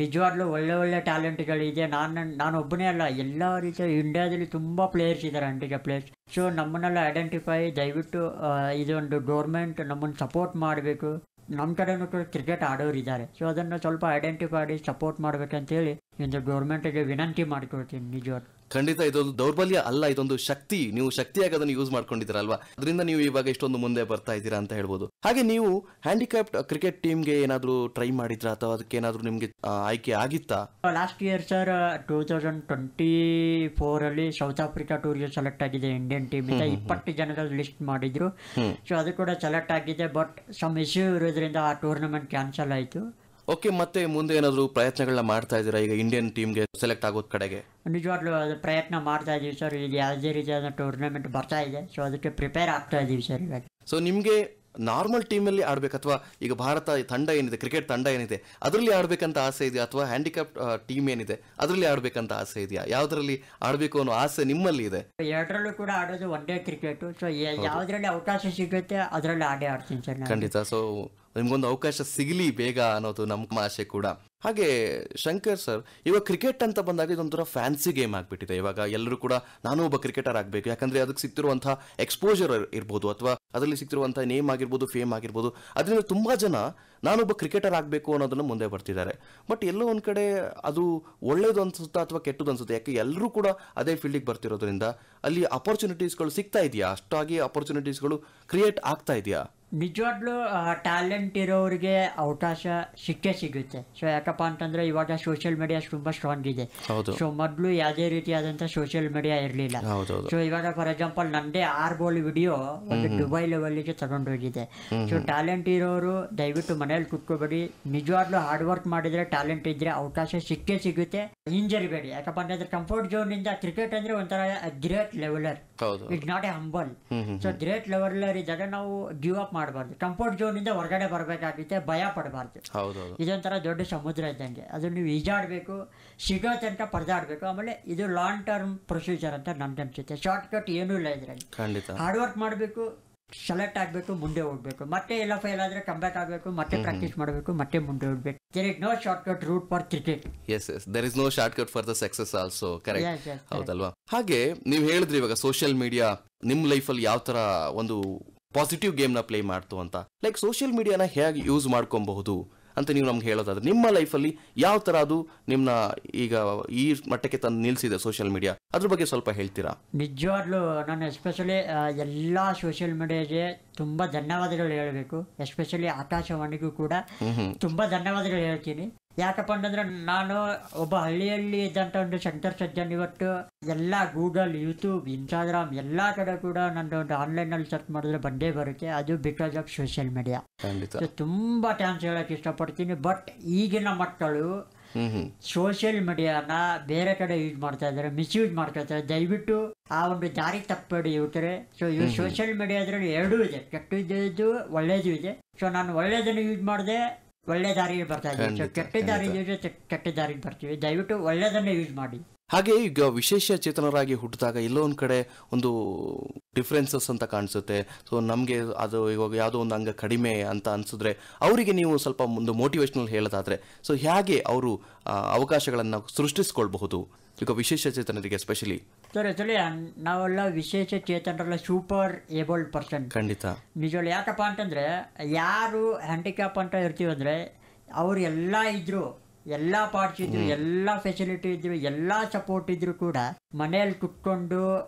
ನಿಜವಾಗ್ಲೂ ಒಳ್ಳೆ ಒಳ್ಳೆ ಟ್ಯಾಲೆಂಟ್ಗಳಿದೆ. ನಾನು ಒಬ್ಬನೇ ಅಲ್ಲ, ಎಲ್ಲ ರೀತಿಯ ಇಂಡಿಯಾದಲ್ಲಿ ತುಂಬ ಪ್ಲೇಯರ್ಸ್ ಇದ್ದಾರೆ ಹ್ಯಾಂಡಿಕ್ಯಾಪ್ ಪ್ಲೇಯರ್ಸ್. ಸೊ ನಮ್ಮನ್ನೆಲ್ಲ ಐಡೆಂಟಿಫೈ, ದಯವಿಟ್ಟು ಇದೊಂದು ಗೌರ್ಮೆಂಟ್ ನಮ್ಮನ್ನು ಸಪೋರ್ಟ್ ಮಾಡಬೇಕು. ನಮ್ಮ ಕಡೆನೂ ಕ್ರಿಕೆಟ್ ಆಡೋರು ಇದ್ದಾರೆ. ಸೊ ಅದನ್ನು ಸ್ವಲ್ಪ ಐಡೆಂಟಿಫೈ ಮಾಡಿ ಸಪೋರ್ಟ್ ಮಾಡ್ಬೇಕಂತೇಳಿ ಒಂದು ಗೌರ್ಮೆಂಟ್ಗೆ ವಿನಂತಿ ಮಾಡ್ಕೊಳ್ತೀನಿ. ನಿಜವಾಗ್ಲೂ ಖಂಡಿತ ಇದೊಂದು ದೌರ್ಬಲ್ಯ ಅಲ್ಲ, ಇದೊಂದು ಶಕ್ತಿ. ನೀವು ಶಕ್ತಿಯಾಗಿ ಅದನ್ನು ಯೂಸ್ ಮಾಡ್ಕೊಂಡಿದ್ದೀರಲ್ವಾ, ಅದರಿಂದ ನೀವು ಇವಾಗ ಇಷ್ಟೊಂದು ಮುಂದೆ ಬರ್ತಾ ಇದ್ದೀರಾ ಅಂತ ಹೇಳ್ಬೋದು. ಹಾಗೆ ನೀವು ಹ್ಯಾಂಡಿಕ್ಯಾಪ್ಡ್ ಕ್ರಿಕೆಟ್ ಟೀಮ್ಗೆ ಏನಾದ್ರು ಟ್ರೈ ಮಾಡಿದ್ರಾ ಅಥವಾ ಅದಕ್ಕೆ ಏನಾದ್ರು ನಿಮ್ಗೆ ಆಯ್ಕೆ ಆಗಿತ್ತಾ? ಲಾಸ್ಟ್ ಇಯರ್ ಸರ್ 2024 ಅಲ್ಲಿ ಸೌತ್ ಆಫ್ರಿಕಾ ಟೂರ್ಗೆ ಸೆಲೆಕ್ಟ್ ಆಗಿದೆ ಇಂಡಿಯನ್ ಟೀಮ್ ಇಂದ. 20 ಜನರ ಲಿಸ್ಟ್ ಮಾಡಿದ್ರು. ಸೊ ಅದು ಕೂಡ ಸೆಲೆಕ್ಟ್ ಆಗಿದೆ. ಬಟ್ ಸಮ್ ಇಶ್ಯೂ ಇರೋದ್ರಿಂದ ಆ ಟೂರ್ನಮೆಂಟ್ ಕ್ಯಾನ್ಸಲ್ ಆಯ್ತು. ಓಕೆ, ಮತ್ತೆ ಮುಂದೆ ಏನಾದ್ರು ಪ್ರಯತ್ನಗಳನ್ನ ಮಾಡ್ತಾ ಇದ್ದೀರಾ ಈಗ ಇಂಡಿಯನ್ ಟೀಮ್ಗೆ ಸೆಲೆಕ್ಟ್ ಆಗೋದ್ ಕಡೆಗೆ? ನಿಜವಾಗ್ಲೂ ಅದು ಪ್ರಯತ್ನ ಮಾಡ್ತಾ ಇದೀವಿ ಸರ್. ಈಗ ಯಾವುದೇ ರೀತಿಯಾದ ಟೂರ್ನಮೆಂಟ್ ಬರ್ತಾ ಇದೆ. ಸೊ ಅದಕ್ಕೆ ಪ್ರಿಪೇರ್ ಆಗ್ತಾ ಇದೀವಿ ಸರ್ ಇವಾಗ. ಸೊ ನಿಮ್ಗೆ ನಾರ್ಮಲ್ ಟೀಮಲ್ಲಿ ಆಡ್ಬೇಕು ಅಥವಾ ಈಗ ಭಾರತ ತಂಡ ಏನಿದೆ, ಕ್ರಿಕೆಟ್ ತಂಡ ಏನಿದೆ, ಅದರಲ್ಲಿ ಆಡ್ಬೇಕಂತ ಆಸೆ ಇದೆಯಾ? ಅಥವಾ ಹ್ಯಾಂಡಿಕ್ಯಾಪ್ ಟೀಮ್ ಏನಿದೆ ಅದರಲ್ಲಿ ಆಡ್ಬೇಕಂತ ಆಸೆ ಇದೆಯಾ? ಯಾವ್ದ್ರಲ್ಲಿ ಆಡ್ಬೇಕು ಅನ್ನೋ ಆಸೆ ನಿಮ್ಮಲ್ಲಿ ಇದೆ? ಎರಡರಲ್ಲೂ ಕೂಡ ಆಡೋದು ಒನ್ ಡೇ ಕ್ರಿಕೆಟ್. ಸೊ ಯಾವ್ದ್ರಲ್ಲಿ ಅವಕಾಶ ಸಿಗುತ್ತೆ ಅದರಲ್ಲಿ ಆಡ್ತೀನಿ ಸರ್. ಖಂಡಿತ. ಸೊ ನಿಮ್ಗೊಂದು ಅವಕಾಶ ಸಿಗಲಿ ಬೇಗ ಅನ್ನೋದು ನಮ್ಮ ಆಸೆ ಕೂಡ. ಹಾಗೆ ಶಂಕರ್ ಸರ್, ಇವಾಗ ಕ್ರಿಕೆಟ್ ಅಂತ ಬಂದಾಗ ಇದೊಂಥರ ಫ್ಯಾನ್ಸಿ ಗೇಮ್ ಆಗ್ಬಿಟ್ಟಿದೆ. ಇವಾಗ ಎಲ್ಲರೂ ಕೂಡ ನಾನು ಒಬ್ಬ ಕ್ರಿಕೆಟರ್ ಆಗಬೇಕು, ಯಾಕಂದ್ರೆ ಅದಕ್ಕೆ ಸಿಗ್ತಿರುವಂತಹ ಎಕ್ಸ್ಪೋಜರ್ ಇರ್ಬೋದು, ಅಥವಾ ಅದರಲ್ಲಿ ಸಿಗ್ತಿರುವಂತಹ ನೇಮ್ ಆಗಿರ್ಬೋದು, ಫೇಮ್ ಆಗಿರ್ಬೋದು, ಅದರಿಂದ ತುಂಬಾ ಜನ ನಾನೊಬ್ಬ ಕ್ರಿಕೆಟರ್ ಆಗಬೇಕು ಅನ್ನೋದನ್ನ ಮುಂದೆ ಬರ್ತಿದ್ದಾರೆ. ಬಟ್ ಎಲ್ಲೋ ಒಂದ್ ಕಡೆ ಅದು ಒಳ್ಳೇದು ಅನ್ಸುತ್ತಾ ಅಥವಾ ಕೆಟ್ಟದ್ದು ಅನ್ಸುತ್ತೆ? ಯಾಕೆ ಎಲ್ಲರೂ ಕೂಡ ಅದೇ ಫೀಲ್ಡಿಗೆ ಬರ್ತಿರೋದ್ರಿಂದ ಅಲ್ಲಿ ಅಪರ್ಚುನಿಟೀಸ್ಗಳು ಸಿಗ್ತಾ ಇದೆಯಾ? ಅಷ್ಟಾಗಿ ಅಪರ್ಚುನಿಟೀಸ್ಗಳು ಕ್ರಿಯೇಟ್ ಆಗ್ತಾ ಇದೆಯಾ? ನಿಜವಾಗ್ಲೂ ಟ್ಯಾಲೆಂಟ್ ಇರೋರಿಗೆ ಅವಕಾಶ ಸಿಕ್ಕೇ ಸಿಗುತ್ತೆ. ಸೊ ಯಾಕಪ್ಪ ಅಂತಂದ್ರೆ ಇವಾಗ ಸೋಷಿಯಲ್ ಮೀಡಿಯಾ ತುಂಬಾ ಸ್ಟ್ರಾಂಗ್ ಇದೆ. ಸೊ ಮೊದಲು ಯಾವುದೇ ರೀತಿಯಾದಂತ ಸೋಷಿಯಲ್ ಮೀಡಿಯಾ ಇರಲಿಲ್ಲ. ಸೊ ಇವಾಗ ಫಾರ್ ಎಕ್ಸಾಂಪಲ್ ನಂದೇ 6 ಬಾಲ್ ವಿಡಿಯೋ ಒಂದು ದುಬೈ ಲೆವೆಲ್ಗೆ ತಗೊಂಡೋಗಿದೆ. ಸೊ ಟ್ಯಾಲೆಂಟ್ ಇರೋರು ದಯವಿಟ್ಟು ಮನೇಲಿ ಕುತ್ಕೋಬೇಡಿ. ನಿಜವಾಗ್ಲೂ ಹಾರ್ಡ್ ವರ್ಕ್ ಮಾಡಿದ್ರೆ, ಟ್ಯಾಲೆಂಟ್ ಇದ್ರೆ ಅವಕಾಶ ಸಿಕ್ಕೇ ಸಿಗುತ್ತೆ. ಹಿಂಜರಿಬೇಡಿ. ಯಾಕಪ್ಪ ಅಂತಂದ್ರೆ ಕಂಫರ್ಟ್ ಝೋನ್ ಇಂದ ಕ್ರಿಕೆಟ್ ಅಂದ್ರೆ ಒಂಥರ great leveller, it's not A humble. So great leveller ಇದ್ದಾಗ ನಾವು ಗಿವ್ ಅಪ್ ಮಾಡಬಾರ್ದು, ಕಂಫರ್ಟ್ ಝೋನ್ ಇಂದ ಹೊರಗಡೆ ಬರಬೇಕಾಗುತ್ತೆ, ಭಯ ಪಡಬಾರ್ದು. ಇದೊಂಥರ ದೊಡ್ಡ ಸಮುದ್ರ ಇದ್ದಂಗೆ, ಅದು ನೀವು ಈಜಾಡಬೇಕು, ಸಿಗೋ ತನಕ ಪರದಾಡಬೇಕು. ಆಮೇಲೆ ಇದು ಲಾಂಗ್ ಟರ್ಮ್ ಪ್ರೊಸೀಜರ್ ಅಂತ ನನ್ಗೆ ಅನ್ಸುತ್ತೆ. ಶಾರ್ಟ್ ಕಟ್ ಏನೂ ಇಲ್ಲ ಇದರಲ್ಲಿ. ಹಾರ್ಡ್ ವರ್ಕ್ ಮಾಡಬೇಕು, ಸೆಲೆಕ್ಟ್ ಆಗಬೇಕು, ಮುಂದೆ ಹೋಗ್ಬೇಕು, ಮತ್ತೆ ಎಲ್ಲ ಫೇಲ್ ಆದ್ರೆ ಕಮ್ಬ್ಯಾಕ್ ಆಗಬೇಕು, ಮತ್ತೆ ಪ್ರಾಕ್ಟೀಸ್ ಮಾಡಬೇಕು, ಮತ್ತೆ ಮುಂದೆ ಹೋಗ್ಬೇಕು. There is no short cut route for cricket. Yes yes, there is no short cut for the success also. Correct, ಹೌದಲ್ವಾ? ಹಾಗೆ ನೀವು ಹೇಳಿದ್ರಿ ಇವಾಗ ಸೋಷಿಯಲ್ ಮೀಡಿಯಾ ನಿಮ್ ಲೈಫಲ್ಲಿ ಯಾವ ತರ ಒಂದು ಪಾಸಿಟಿವ್ ಗೇಮ್ ನ ಪ್ಲೇ ಮಾಡ್ತು ಅಂತ. ಲೈಕ್ ಸೋಷಿಯಲ್ ಮೀಡಿಯಾನ ಹೇಗೆ ಯೂಸ್ ಮಾಡ್ಕೊಬಹುದು ಅಂತ ನೀವು ನಮ್ಗೆ ಹೇಳೋದಾದ್ರೆ, ನಿಮ್ಮ ಲೈಫಲ್ಲಿ ಯಾವ ತರ ಅದು ನಿಮ್ನ ಈಗ ಈ ಮಟ್ಟಕ್ಕೆ ತಂದು ನಿಲ್ಸಿದೆ ಸೋಷಿಯಲ್ ಮೀಡಿಯಾ, ಅದ್ರ ಬಗ್ಗೆ ಸ್ವಲ್ಪ ಹೇಳ್ತೀರಾ? ನಿಜವಾಗ್ಲೂ ನಾನು ಎಸ್ಪೆಷಲಿ ಎಲ್ಲ ಸೋಷಿಯಲ್ ಮೀಡಿಯಾಗೆ ತುಂಬಾ ಧನ್ಯವಾದಗಳು ಹೇಳಬೇಕು. ಎಸ್ಪೆಷಲಿ ಆಕಾಶವಾಣಿಗೂ ಕೂಡ ತುಂಬಾ ಧನ್ಯವಾದಗಳು ಹೇಳ್ತೀನಿ. ಯಾಕಪ್ಪ ಅಂತಂದ್ರೆ ನಾನು ಒಬ್ಬ ಹಳ್ಳಿಯಲ್ಲಿ ಇದ್ದಂಥ ಒಂದು ಶಂಕರ್ ಸಜ್ಜನ್ ಇವತ್ತು ಎಲ್ಲ ಗೂಗಲ್, ಯೂಟ್ಯೂಬ್, ಇನ್ಸ್ಟಾಗ್ರಾಮ್ ಎಲ್ಲ ಕಡೆ ಕೂಡ ನನ್ನ ಒಂದು ಆನ್ಲೈನಲ್ಲಿ ಸರ್ಚ್ ಮಾಡಿದ್ರೆ ಬಂದೇ ಬರುತ್ತೆ. ಅದು ಬಿಕಾಸ್ ಆಫ್ ಸೋಷಿಯಲ್ ಮೀಡಿಯಾ. ತುಂಬಾ ಥ್ಯಾಂಕ್ಸ್ ಹೇಳಕ್ ಇಷ್ಟಪಡ್ತೀನಿ. ಬಟ್ ಈಗಿನ ಮಕ್ಕಳು ಸೋಷಿಯಲ್ ಮೀಡಿಯಾನ ಬೇರೆ ಕಡೆ ಯೂಸ್ ಮಾಡ್ತಾ ಇದ್ದಾರೆ, ಮಿಸ್ಯೂಸ್ ಮಾಡ್ತಾ ಇದ್ದಾರೆ. ದಯವಿಟ್ಟು ಆ ಒಂದು ದಾರಿ ತಪ್ಪಬೇಡಿ ಯುವಕರೇ. ಸೊ ಇವು ಸೋಷಿಯಲ್ ಮೀಡಿಯಾ ಇದ್ರಲ್ಲಿ ಎರಡೂ ಇದೆ, ಕೆಟ್ಟದ್ದು ಒಳ್ಳೇದು ಇದೆ. ಸೊ ನಾನು ಒಳ್ಳೇದನ್ನು ಯೂಸ್ ಮಾಡಿದೆ, ಒಳ್ಳೆ ದಾರಿಗೆ ಬರ್ತಾ ಇದ್ದೀವಿ. ಕೆಟ್ಟ ದಾರಿ ಕೆಟ್ಟ ದಾರಿಗೆ ಬರ್ತೀವಿ. ದಯವಿಟ್ಟು ಒಳ್ಳೆದನ್ನೇ ಯೂಸ್ ಮಾಡಿ. ಹಾಗೆ ಈಗ ವಿಶೇಷ ಚೇತನರಾಗಿ ಹುಟ್ಟಿದಾಗ ಎಲ್ಲೋ ಒಂದ್ ಕಡೆ ಒಂದು ಡಿಫ್ರೆನ್ಸಸ್ ಅಂತ ಕಾಣಿಸುತ್ತೆ. ಸೊ ನಮ್ಗೆ ಅದು ಇವಾಗ ಯಾವುದೋ ಒಂದು ಅಂಗ ಕಡಿಮೆ ಅಂತ ಅನ್ಸಿದ್ರೆ ಅವರಿಗೆ ನೀವು ಸ್ವಲ್ಪ ಒಂದು ಮೋಟಿವೇಶನಲ್ ಹೇಳೋದಾದ್ರೆ, ಸೊ ಹೇಗೆ ಅವರು ಅವಕಾಶಗಳನ್ನ ಸೃಷ್ಟಿಸ್ಕೊಳ್ಬಹುದು ಈಗ ವಿಶೇಷ ಚೇತನರಿಗೆ ಎಸ್ಪೆಷಲಿ? ಸರ್ ಆಕ್ಚುಲಿ ನಾವೆಲ್ಲ ವಿಶೇಷ ಚೇತನರೆಲ್ಲ ಸೂಪರ್ ಏಬಲ್ಡ್ ಪರ್ಸನ್. ಖಂಡಿತ ನಿಜವಲ್ಲ. ಯಾಕಪ್ಪ ಅಂತಂದ್ರೆ ಯಾರು ಹ್ಯಾಂಡಿಕ್ಯಾಪ್ ಅಂತ ಇರ್ತೀವಿ ಅಂದ್ರೆ ಅವ್ರು ಎಲ್ಲ ಇದ್ರು, ಎಲ್ಲ ಪಾರ್ಟ್ಸ್ ಇದ್ರು, ಎಲ್ಲ ಫೆಸಿಲಿಟಿ ಇದ್ರು, ಎಲ್ಲ ಸಪೋರ್ಟ್ ಇದ್ರು ಕೂಡ ಮನೆಯಲ್ಲಿ ಕುತ್ಕೊಂಡು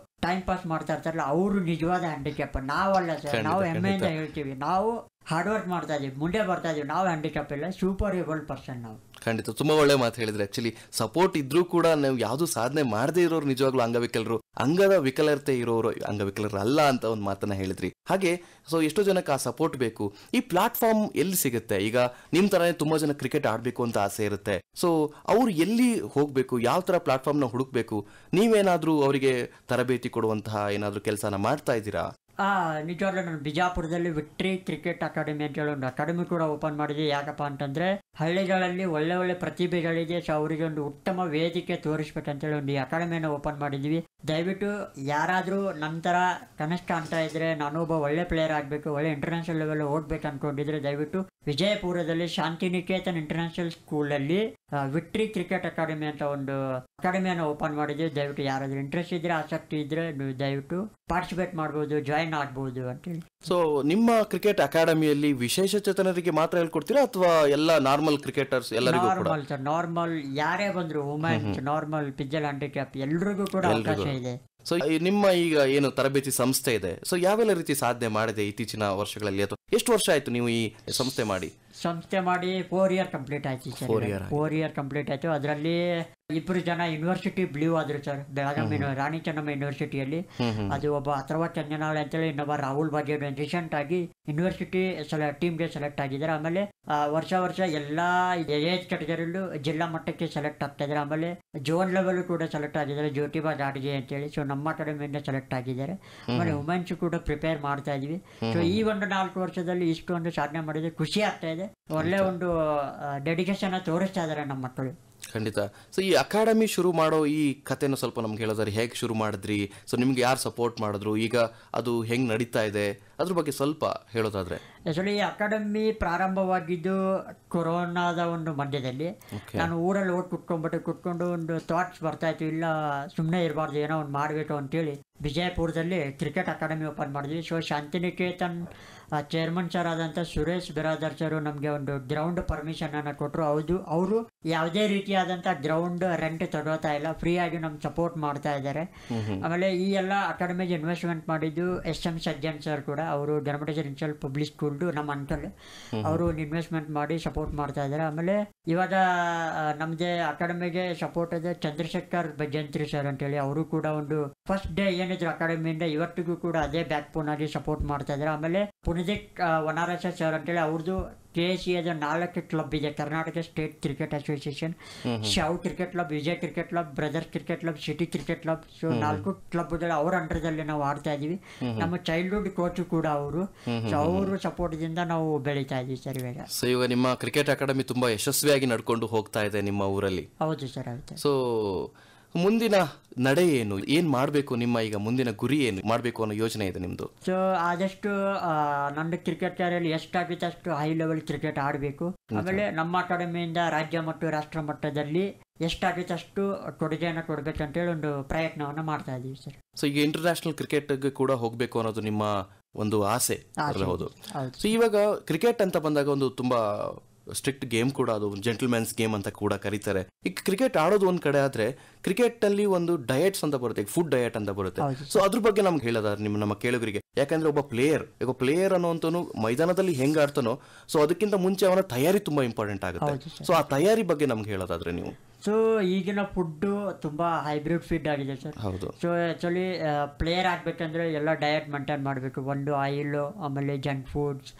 ಟೈಮ್ ಪಾಸ್ ಮಾಡ್ತಾ ಇರ್ತಾರಲ್ಲ ಅವರು ನಿಜವಾದ ಹ್ಯಾಂಡಿಕ್ಯಾಪ್. ನಾವಲ್ಲ ಸರ್, ನಾವು ಹೆಮ್ಮೆಯಿಂದ ಹೇಳ್ತೀವಿ, ನಾವು ಹಾರ್ಡ್ ವರ್ಕ್ ಮಾಡ್ತಾ ಇದೀವಿ, ಮುಂದೆ ಬರ್ತಾ ಇದೀವಿ. ನಾವು ಹ್ಯಾಂಡಿಕ್ಯಾಪ್ ಇಲ್ಲ, ಸೂಪರ್ ಏಬಲ್ಡ್ ಪರ್ಸನ್ ನಾವು. ಖಂಡಿತ ತುಂಬಾ ಒಳ್ಳೆ ಮಾತು ಹೇಳಿದ್ರೆ. ಆಕ್ಚುಲಿ ಸಪೋರ್ಟ್ ಇದ್ರೂ ಕೂಡ ನಾವು ಯಾವ್ದು ಸಾಧನೆ ಮಾಡದೇ ಇರೋರು ನಿಜವಾಗ್ಲೂ ಅಂಗವಿಕಲರು, ಅಂಗದ ವಿಕಲತೆ ಇರೋರು ಅಂಗವಿಕಲರು ಅಲ್ಲ ಅಂತ ಒಂದು ಮಾತನ್ನ ಹೇಳಿದ್ರಿ. ಹಾಗೆ ಸೊ ಎಷ್ಟೋ ಜನಕ್ಕೆ ಆ ಸಪೋರ್ಟ್ ಬೇಕು. ಈ ಪ್ಲಾಟ್ಫಾರ್ಮ್ ಎಲ್ಲಿ ಸಿಗುತ್ತೆ? ಈಗ ನಿಮ್ ತರನೇ ತುಂಬಾ ಜನ ಕ್ರಿಕೆಟ್ ಆಡ್ಬೇಕು ಅಂತ ಆಸೆ ಇರುತ್ತೆ. ಸೊ ಅವ್ರು ಎಲ್ಲಿ ಹೋಗ್ಬೇಕು, ಯಾವ ತರ ಪ್ಲಾಟ್ಫಾರ್ಮ್ ನ ಹುಡುಕ್ಬೇಕು? ನೀವೇನಾದ್ರೂ ಅವರಿಗೆ ತರಬೇತಿ ಕೊಡುವಂತಹ ಏನಾದ್ರೂ ಕೆಲಸನ ಮಾಡ್ತಾ ಇದ್ದೀರಾ? ನಿಜವಾಗ್ಲೂ ನಾನು ಬಿಜಾಪುರದಲ್ಲಿ ವಿಕ್ಟ್ರಿ ಕ್ರಿಕೆಟ್ ಅಕಾಡೆಮಿ ಅಂತ ಹೇಳಿ ಒಂದು ಅಕಾಡೆಮಿ ಕೂಡ ಓಪನ್ ಮಾಡಿದ್ವಿ. ಯಾಕಪ್ಪ ಅಂತಂದ್ರೆ ಹಳ್ಳಿಗಳಲ್ಲಿ ಒಳ್ಳೆ ಒಳ್ಳೆ ಪ್ರತಿಭೆಗಳಿದೆ. ಸೊ ಅವರಿಗೆ ಒಂದು ಉತ್ತಮ ವೇದಿಕೆ ತೋರಿಸ್ಬೇಕಂತೇಳಿ ಒಂದು ಈ ಅಕಾಡೆಮಿಯನ್ನು ಓಪನ್ ಮಾಡಿದ್ವಿ. ದಯವಿಟ್ಟು ಯಾರಾದರೂ ನಂತರ ಕನಸು ಕಾಣ್ತಾ ಇದ್ರೆ, ನಾನೊಬ್ಬ ಒಳ್ಳೆ ಪ್ಲೇಯರ್ ಆಗಬೇಕು, ಒಳ್ಳೆ ಇಂಟರ್ನ್ಯಾಷನಲ್ ಲೆವೆಲ್ ಹೋಗ್ಬೇಕು ಅನ್ಕೊಂಡಿದ್ರೆ ದಯವಿಟ್ಟು ವಿಜಯಪುರದಲ್ಲಿ ಶಾಂತಿನಿಕೇತನ್ ಇಂಟರ್ನ್ಯಾಷನಲ್ ಸ್ಕೂಲಲ್ಲಿ ವಿಕ್ಟ್ರಿ ಕ್ರಿಕೆಟ್ ಅಕಾಡೆಮಿ ಅಂತ ಒಂದು ಅಕಾಡೆಮಿಯನ್ನು ಓಪನ್ ಮಾಡಿದ್ವಿ. ದಯವಿಟ್ಟು ಯಾರಾದ್ರೂ ಇಂಟ್ರೆಸ್ಟ್ ಇದ್ರೆ, ಆಸಕ್ತಿ ಇದ್ರೆ ನೀವು ದಯವಿಟ್ಟು ಪಾರ್ಟಿಸಿಪೇಟ್ ಮಾಡ್ಬೋದು, ಜಾಯಿನ್ ಆಗ್ಬೋದು ಅಂತೇಳಿ. ಸೊ ನಿಮ್ಮ ಕ್ರಿಕೆಟ್ ಅಕಾಡೆಮಿಯಲ್ಲಿ ವಿಶೇಷ ಚೇತನರಿಗೆ ಮಾತ್ರ ಹೇಳ್ಕೊಡ್ತೀರಾ ಅಥವಾ ಎಲ್ಲ ನಾರ್ಮಲ್ ಕ್ರಿಕೆಟರ್ಸ್ ಎಲ್ಲರಿಗೂ? ನಾರ್ಮಲ್ ಸರ್, ನಾರ್ಮಲ್ ಯಾರೇ ಬಂದ್ರು, ವುಮೆನ್ಸ್, ನಾರ್ಮಲ್, ಪಿಜ್ಜಲ್ ಹ್ಯಾಂಡಿಕ್ಯಾಪ್ ಎಲ್ರಿಗೂ ಕೂಡ ಅವಕಾಶ ಇದೆ. ಸೊ ನಿಮ್ಮ ಈಗ ಏನು ತರಬೇತಿ ಸಂಸ್ಥೆ ಇದೆ, ಸೊ ಯಾವೆಲ್ಲ ರೀತಿ ಸಾಧನೆ ಮಾಡಿದೆ ಇತ್ತೀಚಿನ ವರ್ಷಗಳಲ್ಲಿ? ಅಥವಾ ಎಷ್ಟು ವರ್ಷ ಆಯ್ತು ನೀವು ಈ ಸಂಸ್ಥೆ ಮಾಡಿ? ಸಂಸ್ಥೆ ಮಾಡಿ 4 year ಕಂಪ್ಲೀಟ್ ಆಯ್ತು ಸರ್. 4 year ಕಂಪ್ಲೀಟ್ ಆಯ್ತು. ಅದರಲ್ಲಿ 2 ಜನ ಯೂನಿವರ್ಸಿಟಿ ಬ್ಲೂ ಆದ್ರು ಸರ್, ಬೆಳಗಾವಿ ರಾಣಿ ಚೆನ್ನಮ್ಮ ಯೂನಿವರ್ಸಿಟಿಯಲ್ಲಿ. ಅದು ಒಬ್ಬ ಅಥರ್ವ ಚಂದನಾಳ್ ಅಂತೇಳಿ, ಇನ್ನೊಬ್ಬ ರಾಹುಲ್ ಬಾಗೇಡ್ ರೀಸೆಂಟ್ ಆಗಿ ಯೂನಿವರ್ಸಿಟಿ ಟೀಮ್ಗೆ ಸೆಲೆಕ್ಟ್ ಆಗಿದ್ದಾರೆ. ಆಮೇಲೆ ವರ್ಷ ಎಲ್ಲಾ ಏಜ್ ಕ್ಯಾಟಗರಿಯಲ್ಲೂ ಜಿಲ್ಲಾ ಮಟ್ಟಕ್ಕೆ ಸೆಲೆಕ್ಟ್ ಆಗ್ತಾ ಇದ್ದಾರೆ. ಆಮೇಲೆ ಜೋನ್ ಲೆವೆಲ್ ಕೂಡ ಸೆಲೆಕ್ಟ್ ಆಗಿದ್ದಾರೆ, ಜ್ಯೋತಿಬಾ ಜಾಡ್ಗೆ ಅಂತೇಳಿ. ಸೊ ನಮ್ಮ ಅಕಾಡೆಮಿಯಿಂದ ಸೆಲೆಕ್ಟ್ ಆಗಿದ್ದಾರೆ. ಆಮೇಲೆ ವುಮೆನ್ಸ್ ಕೂಡ ಪ್ರಿಪೇರ್ ಮಾಡ್ತಾ ಇದೀವಿ. ಸೊ ಈ ಒಂದು 4 ವರ್ಷದಲ್ಲಿ ಇಷ್ಟೊಂದು ಸಾಧನೆ ಮಾಡಿದ್ರೆ ಖುಷಿ ಆಗ್ತಾ ಇದೆ. ಒಳ್ಳೆ ಒಂದು ಡೆಡಿಕೇಶನ್ ತೋರಿಸ್ತಾ ಇದ್ದಾರೆ ನಮ್ಮ ಮಕ್ಕಳು. ಖಂಡಿತ. ಸೊ ಈ ಅಕಾಡೆಮಿ ಶುರು ಮಾಡೋ ಈ ಕಥೆನ ಸ್ವಲ್ಪ ನಮ್ಗೆ ಹೇಳೋದಾರೆ, ಹೇಗೆ ಶುರು ಮಾಡಿದ್ರಿ? ಸೊ ನಿಮ್ಗೆ ಯಾರು ಸಪೋರ್ಟ್ ಮಾಡಿದ್ರು? ಈಗ ಅದು ಹೆಂಗ್ ನಡೀತಾ ಇದೆ ಅದ್ರ ಬಗ್ಗೆ ಸ್ವಲ್ಪ ಹೇಳೋದಾದ್ರೆ. ಆಕ್ಚುಲಿ ಈ ಅಕಾಡೆಮಿ ಪ್ರಾರಂಭವಾಗಿದ್ದು ಕೊರೋನಾದ ಒಂದು ಮಧ್ಯದಲ್ಲಿ. ನಾನು ಊರಲ್ಲಿ ಹೋಗಿ ಕುತ್ಕೊಂಡು ಒಂದು ಥಾಟ್ಸ್ ಬರ್ತಾ ಇತ್ತು, ಇಲ್ಲ ಸುಮ್ಮನೆ ಇರಬಾರ್ದು, ಏನೋ ಒಂದು ಮಾಡಬೇಕು ಅಂತೇಳಿ ವಿಜಯಪುರದಲ್ಲಿ ಕ್ರಿಕೆಟ್ ಅಕಾಡೆಮಿ ಓಪನ್ ಮಾಡಿದ್ವಿ. ಸೊ ಶಾಂತಿನಿಕೇತನ್ ಚೇರ್ಮನ್ ಸರ್ ಆದಂಥ ಸುರೇಶ್ ಬಿರಾದರ್ ಸರ್ ನಮಗೆ ಒಂದು ಗ್ರೌಂಡ್ ಪರ್ಮಿಷನ್ ಅನ್ನು ಕೊಟ್ಟರು. ಅವರು ಯಾವುದೇ ರೀತಿಯಾದಂಥ ಗ್ರೌಂಡ್ ರೆಂಟ್ ತಗೋತಾ ಇಲ್ಲ, ಫ್ರೀ ಆಗಿ ನಮ್ಗೆ ಸಪೋರ್ಟ್ ಮಾಡ್ತಾ ಇದ್ದಾರೆ. ಆಮೇಲೆ ಈ ಎಲ್ಲ ಅಕಾಡೆಮಿಗೆ ಇನ್ವೆಸ್ಟ್ಮೆಂಟ್ ಮಾಡಿದ್ದು SM ಸಜ್ಜನ್ ಸರ್ ಕೂಡ, ಅವರು ಗಣಪತಿ ರೆಸಿಡೆನ್ಷಿಯಲ್ ಪಬ್ಲಿಕ್ ಸ್ಕೂಲ್ ನಮ್ಮ ಅಂಕಲ್, ಅವರು ಇನ್ವೆಸ್ಟ್ಮೆಂಟ್ ಮಾಡಿ ಸಪೋರ್ಟ್ ಮಾಡ್ತಾ ಇದ್ದಾರೆ. ಆಮೇಲೆ ಇವಾಗ ನಮ್ದೇ ಅಕಾಡೆಮಿಗೆ ಸಪೋರ್ಟ್ ಇದೆ ಚಂದ್ರಶೇಖರ್ ಭಜಂತ್ರಿ ಸರ್ ಅಂತೇಳಿ, ಅವರು ಕೂಡ ಒಂದು ಫಸ್ಟ್ ಡೇ ಏನಿದ್ರು ಅಕಾಡೆಮಿಯಿಂದ ಇವತ್ತಿಗೂ ಕೂಡ ಅದೇ ಬ್ಯಾಕ್ ಬೋನ್ ಆಗಿ ಸಪೋರ್ಟ್ ಮಾಡ್ತಾ ಇದ್ದಾರೆ. ಆಮೇಲೆ ಪುನಜಿತ್ ವನಾರಸ ಸರ್ ಅಂತೇಳಿ ಅವ್ರದ್ದು KCAದ 4 ಕ್ಲಬ್ ಇದೆ, Karnataka state cricket association, Shaw cricket club, Vijay cricket club, brothers cricket club, city cricket club. So 4 ಕ್ಲಬ್ಗಳು ಅವ್ರ ಅಂಡರ್ದಲ್ಲಿ ನಾವು ಆಡ್ತಾ ಇದೀವಿ. ನಮ್ಮ ಚೈಲ್ಡ್ಹುಡ್ ಕೋಚ್ ಕೂಡ ಅವರು. ಸೊ ಅವರು ಸಪೋರ್ಟ್ದಿಂದ ನಾವು ಬೆಳೀತಾ ಇದೀವಿ ಸರ್ ಇವಾಗ. ಸೊ ಇವಾಗ ನಿಮ್ಮ ಕ್ರಿಕೆಟ್ ಅಕಾಡೆಮಿ ತುಂಬಾ ಯಶಸ್ವಿಯಾಗಿ ನಡ್ಕೊಂಡು ಹೋಗ್ತಾ ಇದೆ ನಿಮ್ಮ ಊರಲ್ಲಿ. ಹೌದು ಸರ್, ಹೌದು. ಸೊ ಮುಂದಿನ ನಡೆ ಏನು, ಏನ್ ಮಾಡ್ಬೇಕು, ನಿಮ್ಮ ಈಗ ಮುಂದಿನ ಗುರಿ ಏನು ಮಾಡ್ಬೇಕು ಅನ್ನೋ ಯೋಚನೆ ಇದೆ ನಿಮ್ದು? ಸೊ ಆದಷ್ಟು ನನ್ನ ಕ್ರಿಕೆಟ್ ಕ್ಯಾರಿಯರ್ ಎಷ್ಟಾಗುತ್ತೆ ಅಷ್ಟು ಹೈ ಲೆವೆಲ್ ಕ್ರಿಕೆಟ್ ಆಡಬೇಕು. ಆಮೇಲೆ ನಮ್ಮ ಅಕಾಡೆಮಿಯಿಂದ ರಾಜ್ಯ ಮತ್ತು ರಾಷ್ಟ್ರ ಮಟ್ಟದಲ್ಲಿ ಎಷ್ಟಾಗುತ್ತೆ ಅಷ್ಟು ಕೊಡುಗೆಯನ್ನು ಕೊಡ್ಬೇಕಂತೇಳಿ ಒಂದು ಪ್ರಯತ್ನವನ್ನ ಮಾಡ್ತಾ ಇದೀವಿ ಸರ್. ಸೊ ಈಗ ಇಂಟರ್ನ್ಯಾಷನಲ್ ಕ್ರಿಕೆಟ್ಗೆ ಕೂಡ ಹೋಗ್ಬೇಕು ಅನ್ನೋದು ನಿಮ್ಮ ಒಂದು ಆಸೆ. ಹೌದು. ಸೊ ಇವಾಗ ಕ್ರಿಕೆಟ್ ಅಂತ ಬಂದಾಗ ಒಂದು ತುಂಬಾ ಸ್ಟ್ರಿಕ್ಟ್ ಗೇಮ್ ಕೂಡ, ಅದು ಜೆಂಟಲ್ಮ್ಯಾನ್ಸ್ ಗೇಮ್ ಅಂತ ಕೂಡ ಕರೀತಾರೆ. ಈಗ ಕ್ರಿಕೆಟ್ ಆಡೋದು ಒಂದ್ ಕಡೆ ಆದ್ರೆ ಕ್ರಿಕೆಟ್ ಅಲ್ಲಿ ಒಂದು ಡಯಟ್ಸ್ ಅಂತ ಬರುತ್ತೆ, ಫುಡ್ ಡಯಟ್ ಅಂತ ಬರುತ್ತೆ. ಸೊ ಅದ್ರ ಬಗ್ಗೆ ನಮ್ಗೆ ಹೇಳೋದಾದ್ರೆ ನಮ್ಮ ಕೇಳುಗರಿಗೆ, ಯಾಕಂದ್ರೆ ಒಬ್ಬ ಪ್ಲೇಯರ್ ಅನ್ನೋಂತನು ಮೈದಾನದಲ್ಲಿ ಹೆಂಗ್ ಆಡ್ತಾನೋ, ಸೊ ಅದಕ್ಕಿಂತ ಮುಂಚೆ ಅವನ ತಯಾರಿ ತುಂಬಾ ಇಂಪಾರ್ಟೆಂಟ್ ಆಗುತ್ತೆ. ಸೊ ಆ ತಯಾರಿ ಬಗ್ಗೆ ನಮ್ಗೆ ಹೇಳೋದಾದ್ರೆ ನೀವು? ಸೊ ಈಗಿನ ಫುಡ್ ತುಂಬಾ ಹೈಬ್ರಿಡ್ ಫುಡ್ ಆಗಿದೆ ಸರ್. ಹೌದು. ಸೊ ಆಕ್ಚುಲಿ ಪ್ಲೇಯರ್ ಆಗ್ಬೇಕಂದ್ರೆ ಎಲ್ಲ ಡಯಟ್ ಮೇಂಟೈನ್ ಮಾಡಬೇಕು. ಒಂದು ಆಯಿಲ್, ಆಮೇಲೆ ಜಂಕ್ ಫುಡ್ಸ್,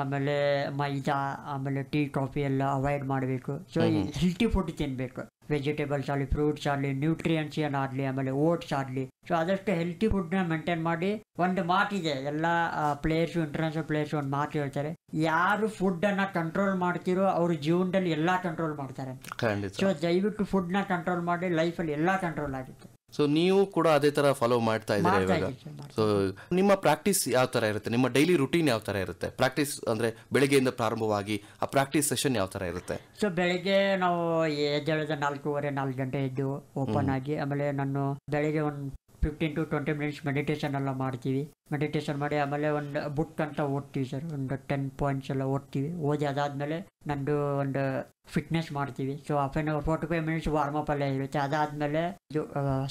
ಆಮೇಲೆ ಮೈದಾ, ಆಮೇಲೆ ಟೀ ಕಾಫಿ ಎಲ್ಲ ಅವಾಯ್ಡ್ ಮಾಡಬೇಕು. ಸೊ ಹೆಲ್ತಿ ಫುಡ್ ತಿನ್ಬೇಕು. ವೆಜಿಟೇಬಲ್ಸ್ ಆಗಲಿ, ಫ್ರೂಟ್ಸ್ ಆಗಲಿ, ನ್ಯೂಟ್ರಿಯೆಂಟ್ಸ್ ಏನಾಗಲಿ, ಆಮೇಲೆ ಓಟ್ಸ್ ಆಗಲಿ. ಸೊ ಆದಷ್ಟು ಹೆಲ್ತಿ ಫುಡ್ನ ಮೇಂಟೈನ್ ಮಾಡಿ. ಒಂದು ಮಾತಿದೆ, ಎಲ್ಲ ಪ್ಲೇಯರ್ಸು, ಇಂಟರ್ನ್ಯಾಷನಲ್ ಪ್ಲೇಯರ್ಸ್ ಒಂದು ಮಾತು ಹೇಳ್ತಾರೆ, ಯಾರು ಫುಡ್ ಅನ್ನ ಕಂಟ್ರೋಲ್ ಮಾಡ್ತಿರೋ ಅವ್ರ ಜೀವನದಲ್ಲಿ ಎಲ್ಲಾ ಕಂಟ್ರೋಲ್ ಮಾಡ್ತಾರೆ ಅಂತ. ಸೊ ದಯವಿಟ್ಟು ಫುಡ್ನ ಕಂಟ್ರೋಲ್ ಮಾಡಿ, ಲೈಫಲ್ಲಿ ಎಲ್ಲಾ ಕಂಟ್ರೋಲ್ ಆಗುತ್ತೆ. ಸೊ ನೀವು ಕೂಡ ಅದೇ ತರ ಫಾಲೋ ಮಾಡ್ತಾ ಇದ್ದೀರಾ ಇವಾಗ? ಸೊ ನಿಮ್ಮ ಪ್ರಾಕ್ಟೀಸ್ ಯಾವ ತರ ಇರುತ್ತೆ, ನಿಮ್ಮ ಡೈಲಿ ರುಟೀನ್ ಯಾವ ತರ ಇರುತ್ತೆ? ಪ್ರಾಕ್ಟೀಸ್ ಅಂದ್ರೆ ಬೆಳಗ್ಗೆಯಿಂದ ಪ್ರಾರಂಭವಾಗಿ ಆ ಪ್ರಾಕ್ಟೀಸ್ ಸೆಷನ್ ಯಾವ ತರ ಇರುತ್ತೆ? ಸೊ ಬೆಳಿಗ್ಗೆ ನಾವು ಎದ್ದೇಳಿದ 4 ಗಂಟೆ ಎದ್ದು ಓಪನ್ ಆಗಿ, ಆಮೇಲೆ ನಾನು ಬೆಳಿಗ್ಗೆ ಒಂದು 15 to 20 minutes ಮೆಡಿಟೇಷನ್ ಎಲ್ಲ ಮಾಡ್ತೀವಿ. ಮೆಡಿಟೇಷನ್ ಮಾಡಿ ಆಮೇಲೆ ಒಂದು ಬುಕ್ ಅಂತ ಓದ್ತೀವಿ ಸರ್, ಒಂದು 10 points ಎಲ್ಲ ಓದ್ತೀವಿ. ಓದಿ ಅದಾದ್ಮೇಲೆ ನಂದು ಒಂದು ಫಿಟ್ನೆಸ್ ಮಾಡ್ತೀವಿ. So half an hour 45 minutes warm up ಎಲ್ಲ ಇರುತ್ತೆ. ಅದಾದ್ಮೇಲೆ ಇದು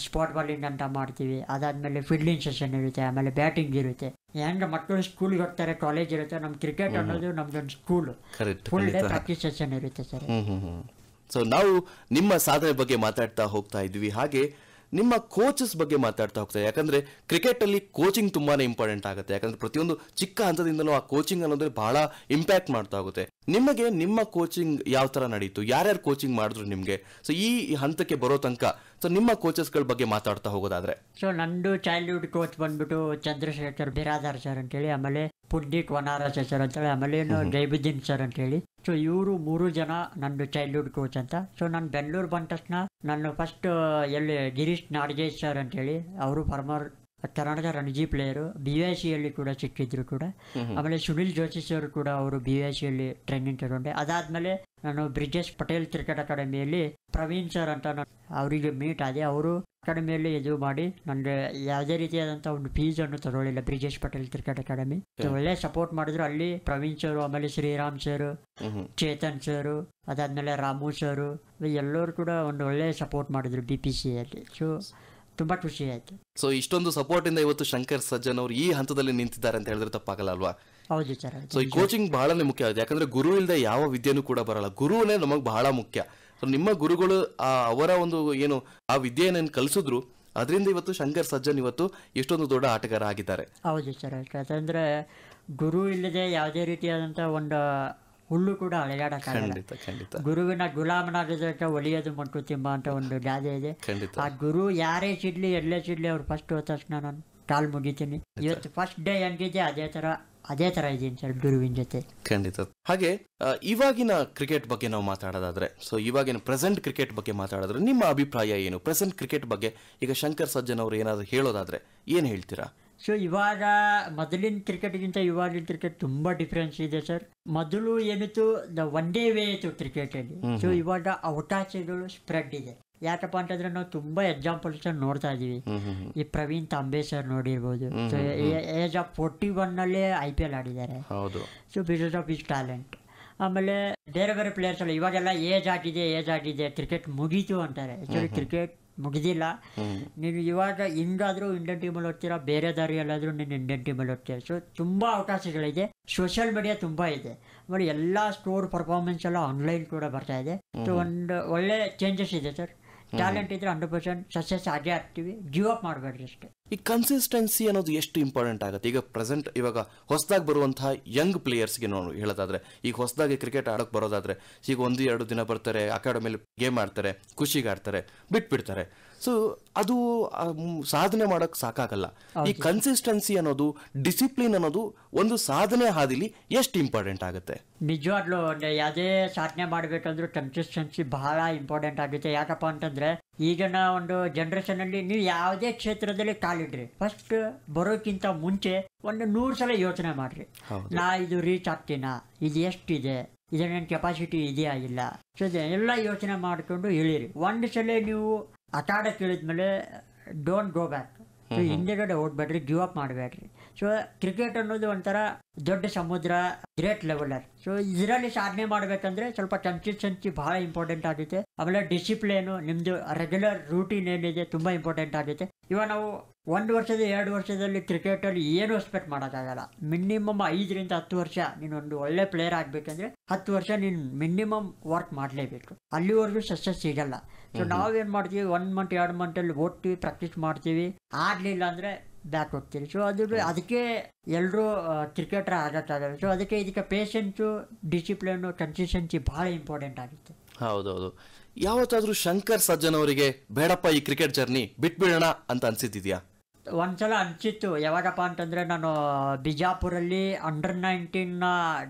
ಸ್ಪಾಟ್ ಬಾಲಿಂಗ್ ಅಂತ ಮಾಡ್ತೀವಿ. ಅದಾದ್ಮೇಲೆ ಫೀಲ್ಡಿಂಗ್ ಸೆಷನ್ ಇರುತ್ತೆ, ಆಮೇಲೆ ಬ್ಯಾಟಿಂಗ್ ಇರುತ್ತೆ. ಹೆಂಗ ಮಕ್ಕಳು ಸ್ಕೂಲ್ಗೆ ಹೋಗ್ತಾರೆ, ಕಾಲೇಜ್ ಇರುತ್ತೆ, ನಮ್ ಕ್ರಿಕೆಟ್ ಅನ್ನೋದು ನಮ್ದೊಂದು school, full day practice session ಇರುತ್ತೆ ಸರ್. ಸೊ ನಾವು ನಿಮ್ಮ ಸಾಧನೆ ಬಗ್ಗೆ ಮಾತಾಡ್ತಾ ಹೋಗ್ತಾ ಇದ್ವಿ, ಹಾಗೆ ನಿಮ್ಮ ಕೋಚಸ್ ಬಗ್ಗೆ ಮಾತಾಡ್ತಾ ಹೋಗ್ತಾರೆ. ಯಾಕಂದ್ರೆ ಕ್ರಿಕೆಟ್ ಅಲ್ಲಿ ಕೋಚಿಂಗ್ ತುಂಬಾನೇ ಇಂಪಾರ್ಟೆಂಟ್ ಆಗುತ್ತೆ. ಯಾಕಂದ್ರೆ ಪ್ರತಿಯೊಂದು ಚಿಕ್ಕ ಹಂತದಿಂದಲೂ ಆ ಕೋಚಿಂಗ್ ಅನ್ನೋದ್ರೆ ಬಹಳ ಇಂಪ್ಯಾಕ್ಟ್ ಮಾಡ್ತಾ ಹೋಗುತ್ತೆ. ನಿಮಗೆ ನಿಮ್ಮ ಕೋಚಿಂಗ್ ಯಾವ ತರ ನಡೀತು, ಯಾರ್ಯಾರು ಕೋಚಿಂಗ್ ಮಾಡಿದ್ರು ನಿಮ್ಗೆ? ಸೊ ಈ ಹಂತಕ್ಕೆ ಬರೋ ತನಕ ಸೊ ನಿಮ್ಮ ಕೋಚಸ್ಗಳ ಬಗ್ಗೆ ಮಾತಾಡ್ತಾ ಹೋಗೋದಾದ್ರೆ? ಸೊ ನಂದು ಚೈಲ್ಡ್ಹುಡ್ ಕೋಚ್ ಬಂದ್ಬಿಟ್ಟು ಚಂದ್ರಶೇಖರ್ ಬಿರಾದಾರ್ ಸರ್ ಅಂತೇಳಿ, ಆಮೇಲೆ ಪುಂಡಿತ್ ವನಾರಸ ಸರ್ ಅಂತೇಳಿ, ಆಮೇಲೆ ಜೈಬುದ್ದೀನ್ ಸರ್ ಅಂತೇಳಿ. ಸೊ ಇವರು 3 ಜನ ನಂದು ಚೈಲ್ಡ್ಹುಡ್ ಕೋಚ್ ಅಂತ. ಸೊ ನಾನು ಬೆಂಗಳೂರು ಬಂದ ತಕ್ಷಣ ನಾನು ಫಸ್ಟ್ ಎಲ್ಲಿ ಗಿರೀಶ್ ನಾಡಗೇಶ್ ಸರ್ ಅಂತೇಳಿ, ಅವರು ಫಾರ್ಮರ್ ಕರ್ನಾಟಕ ರಣಜಿ ಪ್ಲೇಯರು, BYCಯಲ್ಲಿ ಕೂಡ ಸಿಕ್ಕಿದ್ರು ಕೂಡ. ಆಮೇಲೆ ಸುನಿಲ್ ಜೋಶಿ ಸರ್ ಕೂಡ ಅವರು BYCಯಲ್ಲಿ ಟ್ರೈನಿಂಗ್ ತಗೊಂಡೆ. ಅದಾದ್ಮೇಲೆ ನಾನು ಬ್ರಿಜೇಶ್ ಪಟೇಲ್ ಕ್ರಿಕೆಟ್ ಅಕಾಡೆಮಿಯಲ್ಲಿ ಪ್ರವೀಣ್ ಸರ್ ಅಂತ ಅವರಿಗೆ ಮೀಟ್ ಆದೆ. ಅವರು ಅಕಾಡೆಮಿಯಲ್ಲಿ ಇದು ಮಾಡಿ ನನಗೆ ಯಾವುದೇ ರೀತಿಯಾದಂಥ ಒಂದು ಫೀಸ್ ಅನ್ನು ತಗೊಳ್ಳಿಲ್ಲ. ಬ್ರಿಜೇಶ್ ಪಟೇಲ್ ಕ್ರಿಕೆಟ್ ಅಕಾಡೆಮಿ ಒಳ್ಳೆ ಸಪೋರ್ಟ್ ಮಾಡಿದ್ರು. ಅಲ್ಲಿ ಪ್ರವೀಣ್ ಸರ್, ಆಮೇಲೆ ಶ್ರೀರಾಮ್ ಸರ್, ಚೇತನ್ ಸರ್, ಅದಾದ್ಮೇಲೆ ರಾಮು ಸರ್, ಎಲ್ಲರೂ ಕೂಡ ಒಂದು ಒಳ್ಳೆ ಸಪೋರ್ಟ್ ಮಾಡಿದ್ರು BPCಯಲ್ಲಿ. ಸೊ ತುಂಬಾ ಖುಷಿ ಆಯ್ತು. ಸೊ ಇಷ್ಟೊಂದು ಸಪೋರ್ಟ್ ಇಂದ ಇವತ್ತು ಶಂಕರ್ ಸಜ್ಜನ್ ಅವರು ಈ ಹಂತದಲ್ಲಿ ನಿಂತಿದ್ದಾರೆ ಅಂತ ಹೇಳಿದ್ರೆ ತಪ್ಪಾಗಲ್ಲ ಅಲ್ವಾ? ಹೌದು ಸರ್. ಸೊ ಈ ಕೋಚಿಂಗ್ ಬಹಳನೇ ಮುಖ್ಯ ಆಗಿದೆ. ಯಾಕಂದ್ರೆ ಗುರು ಇಲ್ಲದೆ ಯಾವ ವಿದ್ಯೆನೂ ಕೂಡ ಬರಲ್ಲ. ಗುರುವೇ ನಮಗ್ ಬಹಳ ಮುಖ್ಯ. ಸೊ ನಿಮ್ಮ ಗುರುಗಳು ಅವರ ಒಂದು ಏನು ಆ ವಿದ್ಯೆಯನ್ನು ಕಲಿಸಿದ್ರು, ಅದರಿಂದ ಇವತ್ತು ಶಂಕರ್ ಸಜ್ಜನ್ ಇವತ್ತು ಎಷ್ಟೊಂದು ದೊಡ್ಡ ಆಟಗಾರ ಆಗಿದ್ದಾರೆ. ಹೌದು ಸರ್. ಯಾಕಂದ್ರೆ ಗುರು ಇಲ್ಲದೆ ಯಾವುದೇ ರೀತಿಯಾದಂತ ಒಂದು ಹುಲ್ಲು ಕೂಡ ಅಳೆಯಾಡಕ್ಕಾಗಲ್ಲ. ಗುರುವಿನ ಗುಲಾಮನಾಗದಕ್ಕೆ ಒಲಿಯೋದು ಮಂಟು ತಿಮ್ಮ ಅಂತ ಒಂದು ಗಾದೆ ಇದೆ. ಆ ಗುರು ಯಾರೇ ಸಿಡ್ಲಿ ಎಲ್ಲೇ ಸಿಡ್ಲಿ ಅವ್ರು ಫಸ್ಟ್ ಹೋದ ತಕ್ಷಣ ನಾನು ಕಾಲ್ ಮುಗಿತೀನಿ. ಇವತ್ತು ಫಸ್ಟ್ ಡೇ ಹೆಂಗಿದೆ ಅದೇ ತರ ಇದೀನಿ ಸರ್ ಗುರುವಿನ ಜೊತೆ. ಖಂಡಿತ. ಹಾಗೆ ಇವಾಗಿನ ಕ್ರಿಕೆಟ್ ಬಗ್ಗೆ ನಾವು ಮಾತಾಡೋದಾದ್ರೆ, ಸೊ ಇವಾಗಿನ ಪ್ರೆಸೆಂಟ್ ಕ್ರಿಕೆಟ್ ಬಗ್ಗೆ ಮಾತಾಡಿದ್ರೆ ನಿಮ್ಮ ಅಭಿಪ್ರಾಯ ಏನು? ಪ್ರೆಸೆಂಟ್ ಕ್ರಿಕೆಟ್ ಬಗ್ಗೆ ಈಗ ಶಂಕರ್ ಸಜ್ಜನ್ ಅವರು ಏನಾದ್ರು ಹೇಳೋದಾದ್ರೆ ಏನ್ ಹೇಳ್ತೀರಾ? ಸೊ ಇವಾಗ ಮೊದಲಿನ ಕ್ರಿಕೆಟ್ಗಿಂತ ಇವಾಗಿನ ಕ್ರಿಕೆಟ್ ತುಂಬಾ ಡಿಫ್ರೆನ್ಸ್ ಇದೆ ಸರ್. ಮೊದಲು ಏನಿತ್ತು, ಒನ್ ಡೇ ವೇ ಇತ್ತು ಕ್ರಿಕೆಟ್ ಅಲ್ಲಿ. ಸೊ ಇವಾಗ ಅವಕಾಶಗಳು ಸ್ಪ್ರೆಡ್ ಇದೆ. ಯಾಕಪ್ಪ ಅಂತಂದ್ರೆ ನಾವು ತುಂಬಾ ಎಕ್ಸಾಂಪಲ್ಸ್ ನೋಡ್ತಾ ಇದೀವಿ. ಈ ಪ್ರವೀಣ್ ತಾಂಬೆ ಸರ್ ನೋಡಿರ್ಬೋದು. ಸೊ ಏಜ್ ಆಫ್ 41 ನಲ್ಲೇ IPL ಆಡಿದ್ದಾರೆ. So because of is talent. ಆಮೇಲೆ ಬೇರೆ ಬೇರೆ ಪ್ಲೇಯರ್ಸ್ ಎಲ್ಲ ಇವಾಗೆಲ್ಲ ಏಜ್ ಆಗಿದೆ ಕ್ರಿಕೆಟ್ ಮುಗೀತು ಅಂತಾರೆ. ಆಕ್ಚುಲಿ ಕ್ರಿಕೆಟ್ ಮುಗಿದಿಲ್ಲ. ನೀನು ಇವಾಗ ಹಿಂಗಾದ್ರೂ ಇಂಡಿಯನ್ ಟೀಮಲ್ಲಿ ಹೋಗ್ತೀರಾ, ಬೇರೆ ದಾರಿಯಲ್ಲಾದ್ರೂ ನೀನು ಇಂಡಿಯನ್ ಟೀಮಲ್ಲಿ ಹೋಗ್ತೀರಾ. ಸೊ ತುಂಬಾ ಅವಕಾಶಗಳಿದೆ. ಸೋಷಿಯಲ್ ಮೀಡಿಯಾ ತುಂಬಾ ಇದೆ. ಆಮೇಲೆ ಎಲ್ಲಾ ಸ್ಕೋರ್ ಪರ್ಫಾರ್ಮೆನ್ಸ್ ಎಲ್ಲ ಆನ್ಲೈನ್ ಕೂಡ ಬರ್ತಾ ಇದೆ. ಸೊ ಒಂದು ಒಳ್ಳೆ ಚೇಂಜಸ್ ಇದೆ ಸರ್. ಟ್ಯಾಲೆಂಟ್ ಇದ್ರೆ 100% ಸಕ್ಸಸ್ ಆಗೇ ಆಗ್ತೀವಿ. ಗಿವ್ ಅಪ್ ಮಾಡಬೇಡ್ರಿ ಅಷ್ಟೇ. ಈ ಕನ್ಸಿಸ್ಟೆನ್ಸಿ ಅನ್ನೋದು ಎಷ್ಟು ಇಂಪಾರ್ಟೆಂಟ್ ಆಗುತ್ತೆ ಈಗ ಪ್ರೆಸೆಂಟ್ ಇವಾಗ ಹೊಸದಾಗಿ ಬರುವಂತಹ ಯಂಗ್ ಪ್ಲೇಯರ್ಸ್ಗೆ ನಾವು ಹೇಳೋದಾದ್ರೆ, ಈಗ ಹೊಸದಾಗಿ ಕ್ರಿಕೆಟ್ ಆಡೋಕೆ ಬರೋದಾದ್ರೆ ಈಗ 1-2 ದಿನ ಬರ್ತಾರೆ, ಅಕಾಡೆಮಿಲಿ ಗೇಮ್ ಆಡ್ತಾರೆ, ಖುಷಿಗೆ ಆಡ್ತಾರೆ, ಬಿಟ್ಬಿಡ್ತಾರೆ. ಸೊ ಅದು ಸಾಧನೆ ಮಾಡೋಕೆ ಸಾಕಾಗಲ್ಲ. ಈ ಕನ್ಸಿಸ್ಟೆನ್ಸಿ ಅನ್ನೋದು, ಡಿಸಿಪ್ಲಿನ್ ಅನ್ನೋದು ಒಂದು ಸಾಧನೆ ಹಾದಿಲಿ ಎಷ್ಟು ಇಂಪಾರ್ಟೆಂಟ್ ಆಗುತ್ತೆ? ನಿಜವಾಗ್ಲೂ ಯಾವುದೇ ಸಾಧನೆ ಮಾಡಬೇಕಂದ್ರೂ ಕನ್ಸಿಸ್ಟೆನ್ಸಿ ಬಹಳ ಇಂಪಾರ್ಟೆಂಟ್ ಆಗುತ್ತೆ. ಯಾಕಪ್ಪ ಅಂತಂದ್ರೆ ಈಗಿನ ಒಂದು ಜನರೇಷನ್ ಅಲ್ಲಿ ನೀವು ಯಾವುದೇ ಕ್ಷೇತ್ರದಲ್ಲಿ ಕಾಲಿಡ್ರಿ, ಫಸ್ಟ್ ಬರೋಕ್ಕಿಂತ ಮುಂಚೆ ಒಂದು 100 ಸಲ ಯೋಚನೆ ಮಾಡ್ರಿ. ನಾ ಇದು ರೀಚ್ ಆಗ್ತೀನಾ, ಇದು ಎಷ್ಟಿದೆ, ಇದರ ನನ್ನ ಕೆಪಾಸಿಟಿ ಇದೆಯಾ ಇಲ್ಲ, ಸೊ ಎಲ್ಲ ಯೋಚನೆ ಮಾಡ್ಕೊಂಡು ಇಳಿರಿ. ಒಂದು ಸಲ ನೀವು ಆಟಾಡಕ್ಕೆ ಇಳಿದ್ಮೇಲೆ ಡೋಂಟ್ ಗೋ ಬ್ಯಾಕ್. ಸೊ ಹಿಂದೆಗಡೆ ಓಡ್ಬೇಡ್ರಿ, ಗಿವ್ ಅಪ್ ಮಾಡಬೇಡ್ರಿ. ಸೊ ಕ್ರಿಕೆಟ್ ಅನ್ನೋದು ಒಂಥರ ದೊಡ್ಡ ಸಮುದ್ರ, ಗ್ರೇಟ್ ಲೆವೆಲರ್. ಸೊ ಇದರಲ್ಲಿ ಸಾಧನೆ ಮಾಡಬೇಕಂದ್ರೆ ಸ್ವಲ್ಪ ಕನ್ಸಿಸ್ಟೆನ್ಸಿ ಬಹಳ ಇಂಪಾರ್ಟೆಂಟ್ ಆಗುತ್ತೆ. ಆಮೇಲೆ ಡಿಸಿಪ್ಲಿನು, ನಿಮ್ದು ರೆಗ್ಯುಲರ್ ರೂಟೀನ್ ಏನಿದೆ ತುಂಬಾ ಇಂಪಾರ್ಟೆಂಟ್ ಆಗುತ್ತೆ. ಇವಾಗ ನಾವು 1 ವರ್ಷದ 2 ವರ್ಷದಲ್ಲಿ ಕ್ರಿಕೆಟ್ ಅಲ್ಲಿ ಏನು ಎಕ್ಸ್ಪೆಕ್ಟ್ ಮಾಡೋಕ್ಕಾಗಲ್ಲ. ಮಿನಿಮಮ್ 5-10 ವರ್ಷ ನೀನೊಂದು ಒಳ್ಳೆ ಪ್ಲೇಯರ್ ಆಗ್ಬೇಕಂದ್ರೆ 10 ವರ್ಷ ನೀನು ಮಿನಿಮಮ್ ವರ್ಕ್ ಮಾಡಲೇಬೇಕು. ಅಲ್ಲಿವರೆಗೂ ಸಕ್ಸಸ್ ಸಿಗಲ್ಲ. ಸೊ ನಾವೇನ್ ಮಾಡ್ತೀವಿ, 1 ಮಂತ್ 2 ಮಂತಲ್ಲಿ ಓದ್ತೀವಿ, ಪ್ರಾಕ್ಟೀಸ್ ಮಾಡ್ತೀವಿ, ಆಗ್ಲಿಲ್ಲ ಅಂದ್ರೆ ಬ್ಯಾಕ್ ಹೋಗ್ತೀವಿ. ಸೊ ಅದಕ್ಕೆ ಎಲ್ಲರೂ ಕ್ರಿಕೆಟರ್ ಆಗಕ್ಕಾಗಲ್ಲ. ಸೊ ಇದಕ್ಕೆ ಪೇಷನ್ಸು, ಡಿಸಿಪ್ಲಿನ್, ಕನ್ಸಿಸ್ಟೆನ್ಸಿ ಬಹಳ ಇಂಪಾರ್ಟೆಂಟ್ ಆಗುತ್ತೆ. ಹೌದೌದು. ಯಾವತ್ತಾದ್ರೂ ಶಂಕರ್ ಸಜ್ಜನ್ ಅವರಿಗೆ ಬೇಡಪ್ಪ ಈ ಕ್ರಿಕೆಟ್ ಜರ್ನಿ ಬಿಟ್ಬಿಡೋಣ ಅಂತ ಅನ್ಸಿದ್ಯಾ? ಒಂದ್ಸಲ ಅನ್ಸಿತ್ತು. ಯಾವಾಗಪ್ಪ ಅಂತಂದ್ರೆ ನಾನು ಬಿಜಾಪುರಲ್ಲಿ ಅಂಡರ್-19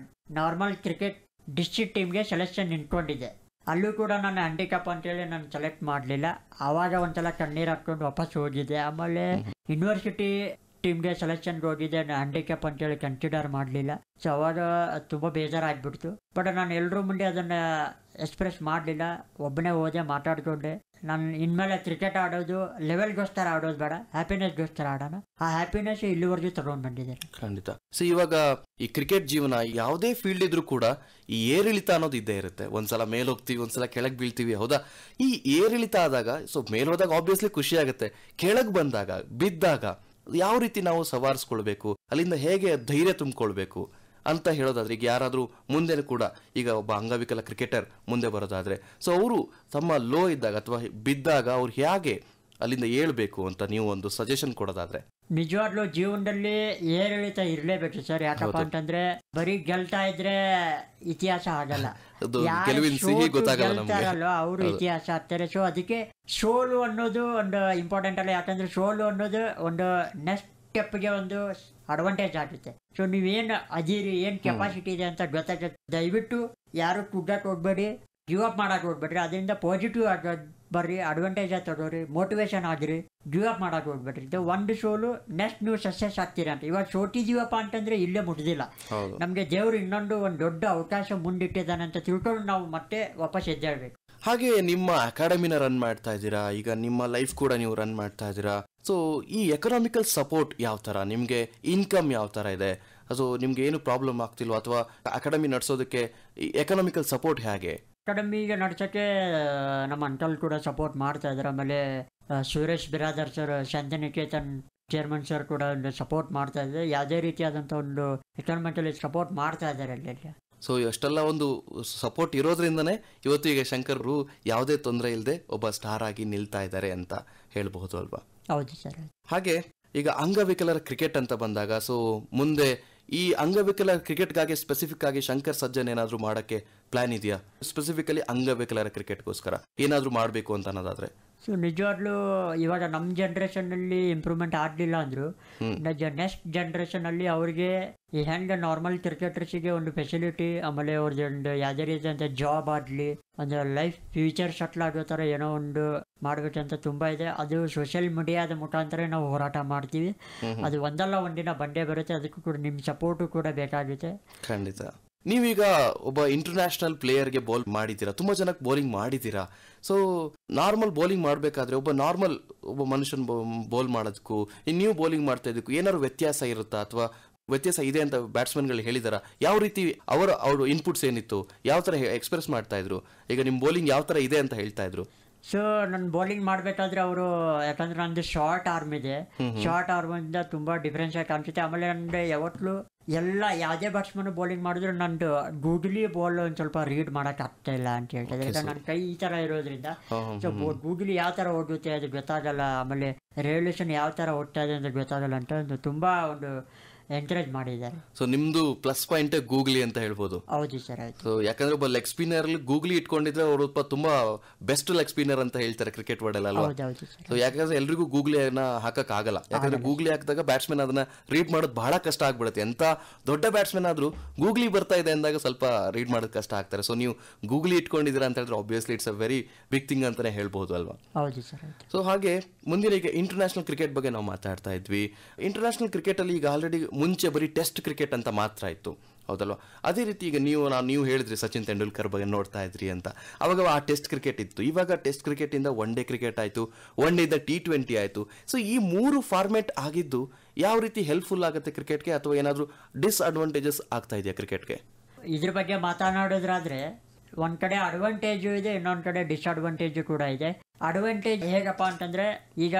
ನಾರ್ಮಲ್ ಕ್ರಿಕೆಟ್ ಡಿಸ್ಟ್ರಿಕ್ಟ್ ಟೀಮ್ಗೆ ಸೆಲೆಕ್ಷನ್ ನಿಂತ್ಕೊಂಡಿದ್ದೆ. ಅಲ್ಲೂ ಕೂಡ ನಾನು ಹ್ಯಾಂಡಿಕ್ಯಾಪ್ ಅಂತೇಳಿ ನಾನು ಸೆಲೆಕ್ಟ್ ಮಾಡಲಿಲ್ಲ. ಆವಾಗ ಒಂದ್ಸಲ ಕಣ್ಣೀರು ಹಾಕ್ಕೊಂಡು ವಾಪಸ್ ಹೋಗಿದ್ದೆ. ಆಮೇಲೆ ಯೂನಿವರ್ಸಿಟಿ ಟೀಮ್ಗೆ ಸೆಲೆಕ್ಷನ್ಗೆ ಹೋಗಿದ್ದೆ, ನಾನು ಹ್ಯಾಂಡಿಕ್ಯಾಪ್ ಅಂತೇಳಿ ಕನ್ಸಿಡರ್ ಮಾಡಲಿಲ್ಲ. ಸೊ ಅವಾಗ ತುಂಬ ಬೇಜಾರಾಗ್ಬಿಡ್ತು. ಬಟ್ ನಾನು ಎಲ್ಲರೂ ಮುಂದೆ ಅದನ್ನು ಎಕ್ಸ್ಪ್ರೆಸ್ ಮಾಡಲಿಲ್ಲ, ಒಬ್ಬನೇ ಹೋದೆ, ಮಾತಾಡ್ಕೊಂಡೆ. ನಾನು ಇನ್ಮೇಲೆ ಕ್ರಿಕೆಟ್ ಆಡೋದು ಲೆವೆಲ್ಗೋಸ್ಕರ ಆಡೋದು ಬೇಡ, ಹ್ಯಾಪಿನೆಸ್ಗೋಸ್ಕರ ಆಡೋಣ. ಆ ಹ್ಯಾಪಿನೆಸ್ ಇಲ್ಲಿವರೆಗೂ ತಗೊಂಡು ಬಂದಿದ್ದಾರೆ. ಖಂಡಿತ. ಸೊ ಇವಾಗ ಈ ಕ್ರಿಕೆಟ್ ಜೀವನ ಯಾವುದೇ ಫೀಲ್ಡ್ ಇದ್ರೂ ಕೂಡ ಈ ಏರಿಳಿತ ಅನ್ನೋದು ಇದ್ದೇ ಇರುತ್ತೆ. ಒಂದ್ಸಲ ಮೇಲ್ ಹೋಗ್ತೀವಿ, ಒಂದ್ಸಲ ಕೆಳಗೆ ಬೀಳ್ತೀವಿ, ಹೌದಾ? ಈ ಏರಿಳಿತ ಆದಾಗ ಸೊ ಮೇಲ್ ಹೋದಾಗ ಆಬ್ವಿಯಸ್ಲಿ ಖುಷಿ ಆಗುತ್ತೆ, ಕೆಳಗೆ ಬಂದಾಗ, ಬಿದ್ದಾಗ ಯಾವ ರೀತಿ ನಾವು ಸವಾರಿಸ್ಕೊಳ್ಬೇಕು, ಅಲ್ಲಿಂದ ಹೇಗೆ ಧೈರ್ಯ ತುಂಬಿಕೊಳ್ಬೇಕು ಅಂತ ಹೇಳೋದಾದ್ರೆ, ಈಗ ಯಾರಾದರೂ ಮುಂದೆ ಕೂಡ ಈಗ ಒಬ್ಬ ಅಂಗವಿಕಲ ಕ್ರಿಕೆಟರ್ ಮುಂದೆ ಬರೋದಾದ್ರೆ, ಸೊ ಅವರು ತಮ್ಮ ಲೋ ಇದ್ದಾಗ ಅಥವಾ ಬಿದ್ದಾಗ ಅವ್ರು ಹೇಗೆ ಅಲ್ಲಿಂದ ಏಳ್ಬೇಕು ಅಂತ ನೀವು ಒಂದು ಸಜೆಷನ್ ಕೊಡೋದಾದ್ರೆ? ನಿಜವಾಗ್ಲೂ ಜೀವನದಲ್ಲಿ ಏರಿಳಿತ ಇರಲೇಬೇಕು ಸರ್. ಯಾಕಪ್ಪ ಅಂತಂದ್ರೆ ಬರೀ ಗೆಲ್ತಾ ಇದ್ರೆ ಇತಿಹಾಸ ಆಗಲ್ಲ. ಗೆಲ್ತಾರಲ್ವ ಅವರು ಇತಿಹಾಸ ಆಗ್ತಾರೆ. ಸೊ ಅದಕ್ಕೆ ಸೋಲು ಅನ್ನೋದು ಒಂದು ಇಂಪಾರ್ಟೆಂಟ್ ಅಲ್ಲ. ಯಾಕಂದ್ರೆ ಸೋಲು ಅನ್ನೋದು ಒಂದು ನೆಕ್ಸ್ಟ್ ಸ್ಟೆಪ್ಗೆ ಒಂದು ಅಡ್ವಾಂಟೇಜ್ ಆಗುತ್ತೆ. ಸೊ ನೀವೇನು ಅದೀರಿ, ಏನ್ ಕೆಪಾಸಿಟಿ ಇದೆ ಅಂತ ಗೊತ್ತಾಗುತ್ತೆ. ದಯವಿಟ್ಟು ಯಾರು ಕುಗ್ಗಕ್ಕೆ ಹೋಗ್ಬೇಡಿ, ಗಿವ್ ಅಪ್ ಮಾಡಕ್ ಹೋಗ್ಬೇಡ್ರಿ. ಅದರಿಂದ ಪಾಸಿಟಿವ್ ಆಗೋದು ಬರ್ರಿ, ಅಡ್ವಾಂಟೇಜ್ ತಗೋರಿ, ಮೋಟಿವೇಶನ್ ಆಗಿರಿ, ಗಿವ್ ಅಪ್ ಮಾಡಕ್ ಹೋಗ್ಬೇಡ್ರಿ. ಇದು ಒಂದು ಸೋಲು ನೆಕ್ಸ್ಟ್ ನೀವು ಸಕ್ಸಸ್ ಆಗ್ತೀರಾ ಅಂತ. ಇವಾಗ ಸೋಟಿದೀವಪ್ಪ ಅಂತಂದ್ರೆ ಇಲ್ಲೇ ಮುಟ್ದಿಲ್ಲ. ನಮ್ಗೆ ದೇವ್ರು ಇನ್ನೊಂದು ಒಂದು ದೊಡ್ಡ ಅವಕಾಶ ಮುಂದಿಟ್ಟಿದ್ದಾನೆ ಅಂತ ತಿಳ್ಕೊಂಡು ನಾವು ಮತ್ತೆ ವಾಪಸ್ ಎದ್ದೇಳ್ಬೇಕು. ಹಾಗೆ ನಿಮ್ಮ ಅಕಾಡೆಮಿನ ರನ್ ಮಾಡ್ತಾ ಇದ್ದೀರಾ, ಈಗ ನಿಮ್ಮ ಲೈಫ್ ಕೂಡ ನೀವು ರನ್ ಮಾಡ್ತಾ ಇದ್ದೀರಾ. ಸೊ ಈ ಎಕನಾಮಿಕಲ್ ಸಪೋರ್ಟ್ ಯಾವ ತರ, ನಿಮ್ಗೆ ಇನ್ಕಮ್ ಯಾವ ತರ ಇದೆ, ಅದು ನಿಮ್ಗೆ ಏನು ಪ್ರಾಬ್ಲಮ್ ಆಗ್ತಿಲ್ವಾ, ಅಥವಾ ಅಕಾಡೆಮಿ ನಡೆಸೋದಕ್ಕೆ ಎಕನಾಮಿಕಲ್ ಸಪೋರ್ಟ್ ಹೇಗೆ? ಅಕಾಡೆಮಿಗೆ ನಡ್ಸೋಕ್ಕೆ ನಮ್ಮ ಅಂಕಲ್ ಕೂಡ ಸಪೋರ್ಟ್ ಮಾಡ್ತಾ ಇದ್ದಾರೆ. ಆಮೇಲೆ Suresh Biradar sir, Shantiniketan chairman sir ಕೂಡ ಒಂದು ಸಪೋರ್ಟ್ ಮಾಡ್ತಾ ಇದ್ದಾರೆ. ಯಾವುದೇ ರೀತಿಯಾದಂಥ ಒಂದು ಎಕನಾಮಿಕಲಿ ಸಪೋರ್ಟ್ ಮಾಡ್ತಾ ಇದ್ದಾರೆ ಅಲ್ಲಿ. ಸೊ ಅಷ್ಟೆಲ್ಲ ಒಂದು ಸಪೋರ್ಟ್ ಇರೋದ್ರಿಂದನೇ ಇವತ್ತು ಈಗ ಶಂಕರ್ರು ಯಾವುದೇ ತೊಂದರೆ ಇಲ್ಲದೆ ಒಬ್ಬ ಸ್ಟಾರ್ ಆಗಿ ನಿಲ್ತಾ ಇದ್ದಾರೆ ಅಂತ ಹೇಳ್ಬಹುದು ಅಲ್ವಾ? ಹೌದು ಸರ್. ಹಾಗೆ ಈಗ ಅಂಗವಿಕಲರ ಕ್ರಿಕೆಟ್ ಅಂತ ಬಂದಾಗ, ಸೊ ಮುಂದೆ ಈ ಅಂಗವಿಕಲರ ಕ್ರಿಕೆಟ್ಗಾಗಿ ಸ್ಪೆಸಿಫಿಕ್ ಆಗಿ ಶಂಕರ್ ಸಜ್ಜನ್ ಏನಾದ್ರು ಮಾಡಕ್ಕೆ ಪ್ಲಾನ್ ಇದೆಯಾ? ಸ್ಪೆಸಿಫಿಕಲಿ ಅಂಗವಿಕಲರ ಕ್ರಿಕೆಟ್ಗೋಸ್ಕರ ಏನಾದ್ರು ಮಾಡಬೇಕು ಅಂತ ಅನ್ನೋದಾದ್ರೆ? ಸೊ ನಿಜವಾಗ್ಲೂ ಇವಾಗ ನಮ್ಮ ಜನ್ರೇಷನ್ನಲ್ಲಿ ಇಂಪ್ರೂವ್ಮೆಂಟ್ ಆಗಲಿಲ್ಲ ಅಂದ್ರು ನೆಕ್ಸ್ಟ್ ಜನ್ರೇಷನಲ್ಲಿ ಅವ್ರಿಗೆ ಈ ಹೆಂಗೆ ನಾರ್ಮಲ್ ಕ್ರಿಕೆಟರ್ಸಿಗೆ ಒಂದು ಫೆಸಿಲಿಟಿ, ಆಮೇಲೆ ಅವ್ರದ್ದು ಒಂದು ಯಾವುದೇ ರೀತಿಯಂಥ ಜಾಬ್ ಆಗಲಿ, ಒಂದು ಲೈಫ್ ಫ್ಯೂಚರ್ ಸೆಟ್ಲ್ ಆಗೋ ಥರ ಏನೋ ಒಂದು ಮಾಡಬೇಕಂತ ತುಂಬ ಇದೆ. ಅದು ಸೋಷಿಯಲ್ ಮೀಡಿಯಾದ ಮುಖಾಂತರ ನಾವು ಹೋರಾಟ ಮಾಡ್ತೀವಿ. ಅದು ಒಂದಲ್ಲ ಒಂದಿನ ಬಂದೇ ಬರುತ್ತೆ. ಅದಕ್ಕೂ ಕೂಡ ನಿಮ್ಮ ಸಪೋರ್ಟು ಕೂಡ ಬೇಕಾಗುತ್ತೆ. ಖಂಡಿತ. ನೀವೀಗ ಒಬ್ಬ ಇಂಟರ್ನ್ಯಾಷನಲ್ ಪ್ಲೇಯರ್ಗೆ ಬೌಲ್ ಮಾಡಿದ್ದೀರಾ, ತುಂಬಾ ಜನಕ್ಕೆ ಬೌಲಿಂಗ್ ಮಾಡಿದ್ದೀರಾ. ಸೊ ನಾರ್ಮಲ್ ಬೌಲಿಂಗ್ ಮಾಡಬೇಕಾದ್ರೆ ಒಬ್ಬ ಮನುಷ್ಯನ್ ಬೌಲ್ ಮಾಡೋದಕ್ಕೂ ನೀವು ಬೌಲಿಂಗ್ ಮಾಡ್ತಾ ಇದಕ್ಕೂ ಏನಾದ್ರು ವ್ಯತ್ಯಾಸ ಇರುತ್ತಾ, ಅಥವಾ ವ್ಯತ್ಯಾಸ ಇದೆ ಅಂತ ಬ್ಯಾಟ್ಸ್ಮನ್ಗಳು ಹೇಳಿದಾರ? ಯಾವ ರೀತಿ ಅವ್ರ ಇನ್ಪುಟ್ಸ್ ಏನಿತ್ತು, ಯಾವ ತರ ಎಕ್ಸ್ಪ್ರೆಸ್ ಮಾಡ್ತಾ ಇದ್ರು? ಈಗ ನಿಮ್ ಬೌಲಿಂಗ್ ಯಾವ ತರ ಇದೆ ಅಂತ ಹೇಳ್ತಾ ಇದ್ರು? ಸೊ ನಾನು ಬೌಲಿಂಗ್ ಮಾಡಬೇಕಾದ್ರೆ ಅವರು, ಯಾಕಂದ್ರೆ ನಂದು ಶಾರ್ಟ್ ಆರ್ಮ್ ಇದೆ, ಶಾರ್ಟ್ ಆರ್ಮಿಂದ ತುಂಬ ಡಿಫ್ರೆನ್ಸ್ ಆಗಿ ಕಾಣಿಸುತ್ತೆ. ಆಮೇಲೆ ನನಗೆ ಯಾವತ್ತೂ ಯಾವುದೇ ಬ್ಯಾಟ್ಸ್ಮನ್ ಬೌಲಿಂಗ್ ಮಾಡಿದ್ರು ನಂದು ಗೂಗಲಿ ಬಾಲ್ ಒಂದು ಸ್ವಲ್ಪ ರೀಡ್ ಮಾಡೋಕೆ ಆಗ್ತಾ ಇಲ್ಲ ಅಂತ ಹೇಳ್ತಿದ್ರೆ, ಯಾಕಂದ್ರೆ ನನ್ನ ಕೈ ಈ ಥರ ಇರೋದ್ರಿಂದ ಸೊ ಗೂಗಲಿ ಯಾವ ಥರ ಓಡುತ್ತೆ ಅದು ಗೊತ್ತಾಗಲ್ಲ, ಆಮೇಲೆ ರೆವಲ್ಯೂಷನ್ ಯಾವ ಥರ ಓಡ್ತಾ ಇದೆ ಅಂತ ಗೊತ್ತಾಗಲ್ಲ ಅಂತ ಒಂದು ತುಂಬ ಒಂದು ಎಂಕರೇಜ್ ಮಾಡಿದ್ದಾರೆ. ಸೊ ನಿಮ್ದು ಪ್ಲಸ್ ಪಾಯಿಂಟ್ ಗೂಗ್ಲಿ ಅಂತ ಹೇಳ್ಬೋದು. ಹೌದು ಸರ್, ಆಯ್ತು. ಸೊ ಯಾಕಂದ್ರೆ ಒಬ್ಬ ಲೆಗ್ ಸ್ಪಿನ್ನರ್ ಗೂಗ್ಲಿ ಇಟ್ಕೊಂಡಿದ್ರೆ ಅವರು ತುಂಬಾ ಬೆಸ್ಟ್ ಲೆಗ್ ಸ್ಪಿನ್ನರ್ ಅಂತ ಹೇಳ್ತಾರೆ ಕ್ರಿಕೆಟ್ ವರ್ಡ್ ಅಲ್ಲ. ಸೊ ಯಾಕಂದ್ರೆ ಎಲ್ರಿಗೂ ಗೂಗ್ಲಿ ಹಾಕಕ್ ಆಗಲ್ಲ, ಯಾಕಂದ್ರೆ ಗೂಗ್ಲಿ ಹಾಕಿದಾಗ ಬ್ಯಾಟ್ಸ್ಮನ್ ಅದನ್ನ ರೀಡ್ ಮಾಡೋದು ಬಹಳ ಕಷ್ಟ ಆಗ್ಬಿಡುತ್ತೆ. ಎಂತ ದೊಡ್ಡ ಬ್ಯಾಟ್ಸ್ಮನ್ ಆದ್ರೂ ಗೂಗ್ಲಿ ಬರ್ತಾ ಇದೆ ಅಂದಾಗ ಸ್ವಲ್ಪ ರೀಡ್ ಮಾಡೋದು ಕಷ್ಟ ಆಗ್ತಾರೆ. ಸೊ ನೀವು ಗೂಗ್ಲಿ ಇಟ್ಕೊಂಡಿದ್ದೀರಾ ಅಂತ ಹೇಳಿದ್ರೆ obviously it's a very big thing ಅಂತಾನೆ ಹೇಳ್ಬಹುದು ಅಲ್ವಾ. ಹೌದು ಸರ್. ಸೊ ಹಾಗೆ ಮುಂದಿನ ಈಗ ಇಂಟರ್ನ್ಯಾಷನಲ್ ಕ್ರಿಕೆಟ್ ಬಗ್ಗೆ ನಾವು ಮಾತಾಡ್ತಾ ಇದ್ವಿ. ಇಂಟರ್ನ್ಯಾಷನಲ್ ಕ್ರಿಕೆಟ್ ಅಲ್ಲಿ ಈಗ ಆಲ್ರೆಡಿ ಮುಂಚೆ ಬರೀ ಟೆಸ್ಟ್ ಕ್ರಿಕೆಟ್ ಅಂತ ಮಾತ್ರ ಇತ್ತು, ಹೌದಲ್ವಾ? ಅದೇ ರೀತಿ ಈಗ ನೀವು ಹೇಳಿದ್ರಿ ಸಚಿನ್ ತೆಂಡೂಲ್ಕರ್ ಬಗ್ಗೆ ನೋಡ್ತಾ ಇದ್ರಿ ಅಂತ, ಅವಾಗ ಆ ಟೆಸ್ಟ್ ಕ್ರಿಕೆಟ್ ಇತ್ತು. ಇವಾಗ ಟೆಸ್ಟ್ ಕ್ರಿಕೆಟ್ ಇಂದ ಒನ್ ಡೇ ಕ್ರಿಕೆಟ್ ಆಯ್ತು, ಒನ್ ಡೇ ಇಂದ T20 ಆಯ್ತು. ಸೊ ಈ 3 ಫಾರ್ಮೆಟ್ ಆಗಿದ್ದು ಯಾವ ರೀತಿ ಹೆಲ್ಪ್ಫುಲ್ ಆಗುತ್ತೆ ಕ್ರಿಕೆಟ್ಗೆ, ಅಥವಾ ಏನಾದರೂ ಡಿಸ್ಅಡ್ವಾಂಟೇಜಸ್ ಆಗ್ತಾ ಇದೆಯಾ ಕ್ರಿಕೆಟ್ಗೆ? ಇದ್ರ ಬಗ್ಗೆ ಮಾತನಾಡೋದ್ರಾದ್ರೆ ಒಂದ್ ಕಡೆ ಅಡ್ವಾಂಟೇಜು ಇದೆ, ಇನ್ನೊಂದು ಕಡೆ ಡಿಸ್ಅಡ್ವಾಂಟೇಜು ಕೂಡ ಇದೆ. ಅಡ್ವಾಂಟೇಜ್ ಹೇಗಪ್ಪ ಅಂತಂದ್ರೆ, ಈಗ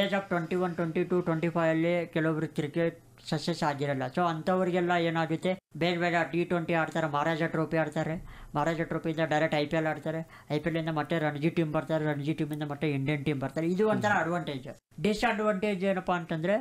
ಏಜ್ ಆಫ್ 21, 22, 25 ಅಲ್ಲಿ ಕೆಲವೊಬ್ರು ಕ್ರಿಕೆಟ್ ಸಕ್ಸಸ್ ಆಗಿರಲ್ಲ. ಸೊ ಅಂಥವ್ರಿಗೆಲ್ಲ ಏನಾಗುತ್ತೆ, ಬೇಗ T20 ಆಡ್ತಾರೆ, ಮಹಾರಾಜ ಟ್ರೋಫಿ ಆಡ್ತಾರೆ, ಮಹಾರಾಜ ಟ್ರೋಫಿಯಿಂದ ಡೈರೆಕ್ಟ್ IPL ಆಡ್ತಾರೆ, IPL ಇಂದ ಮತ್ತೆ ರಣಜಿ ಟೀಮ್ ಬರ್ತಾರೆ, ರಣಜಿ ಟೀಮಿಂದ ಮತ್ತೆ ಇಂಡಿಯನ್ ಟೀಮ್ ಬರ್ತಾರೆ. ಇದು ಒಂಥರ ಅಡ್ವಾಂಟೇಜ್. ಡಿಸ್ಅಡ್ವಾಂಟೇಜ್ ಏನಪ್ಪಾ ಅಂತಂದ್ರೆ,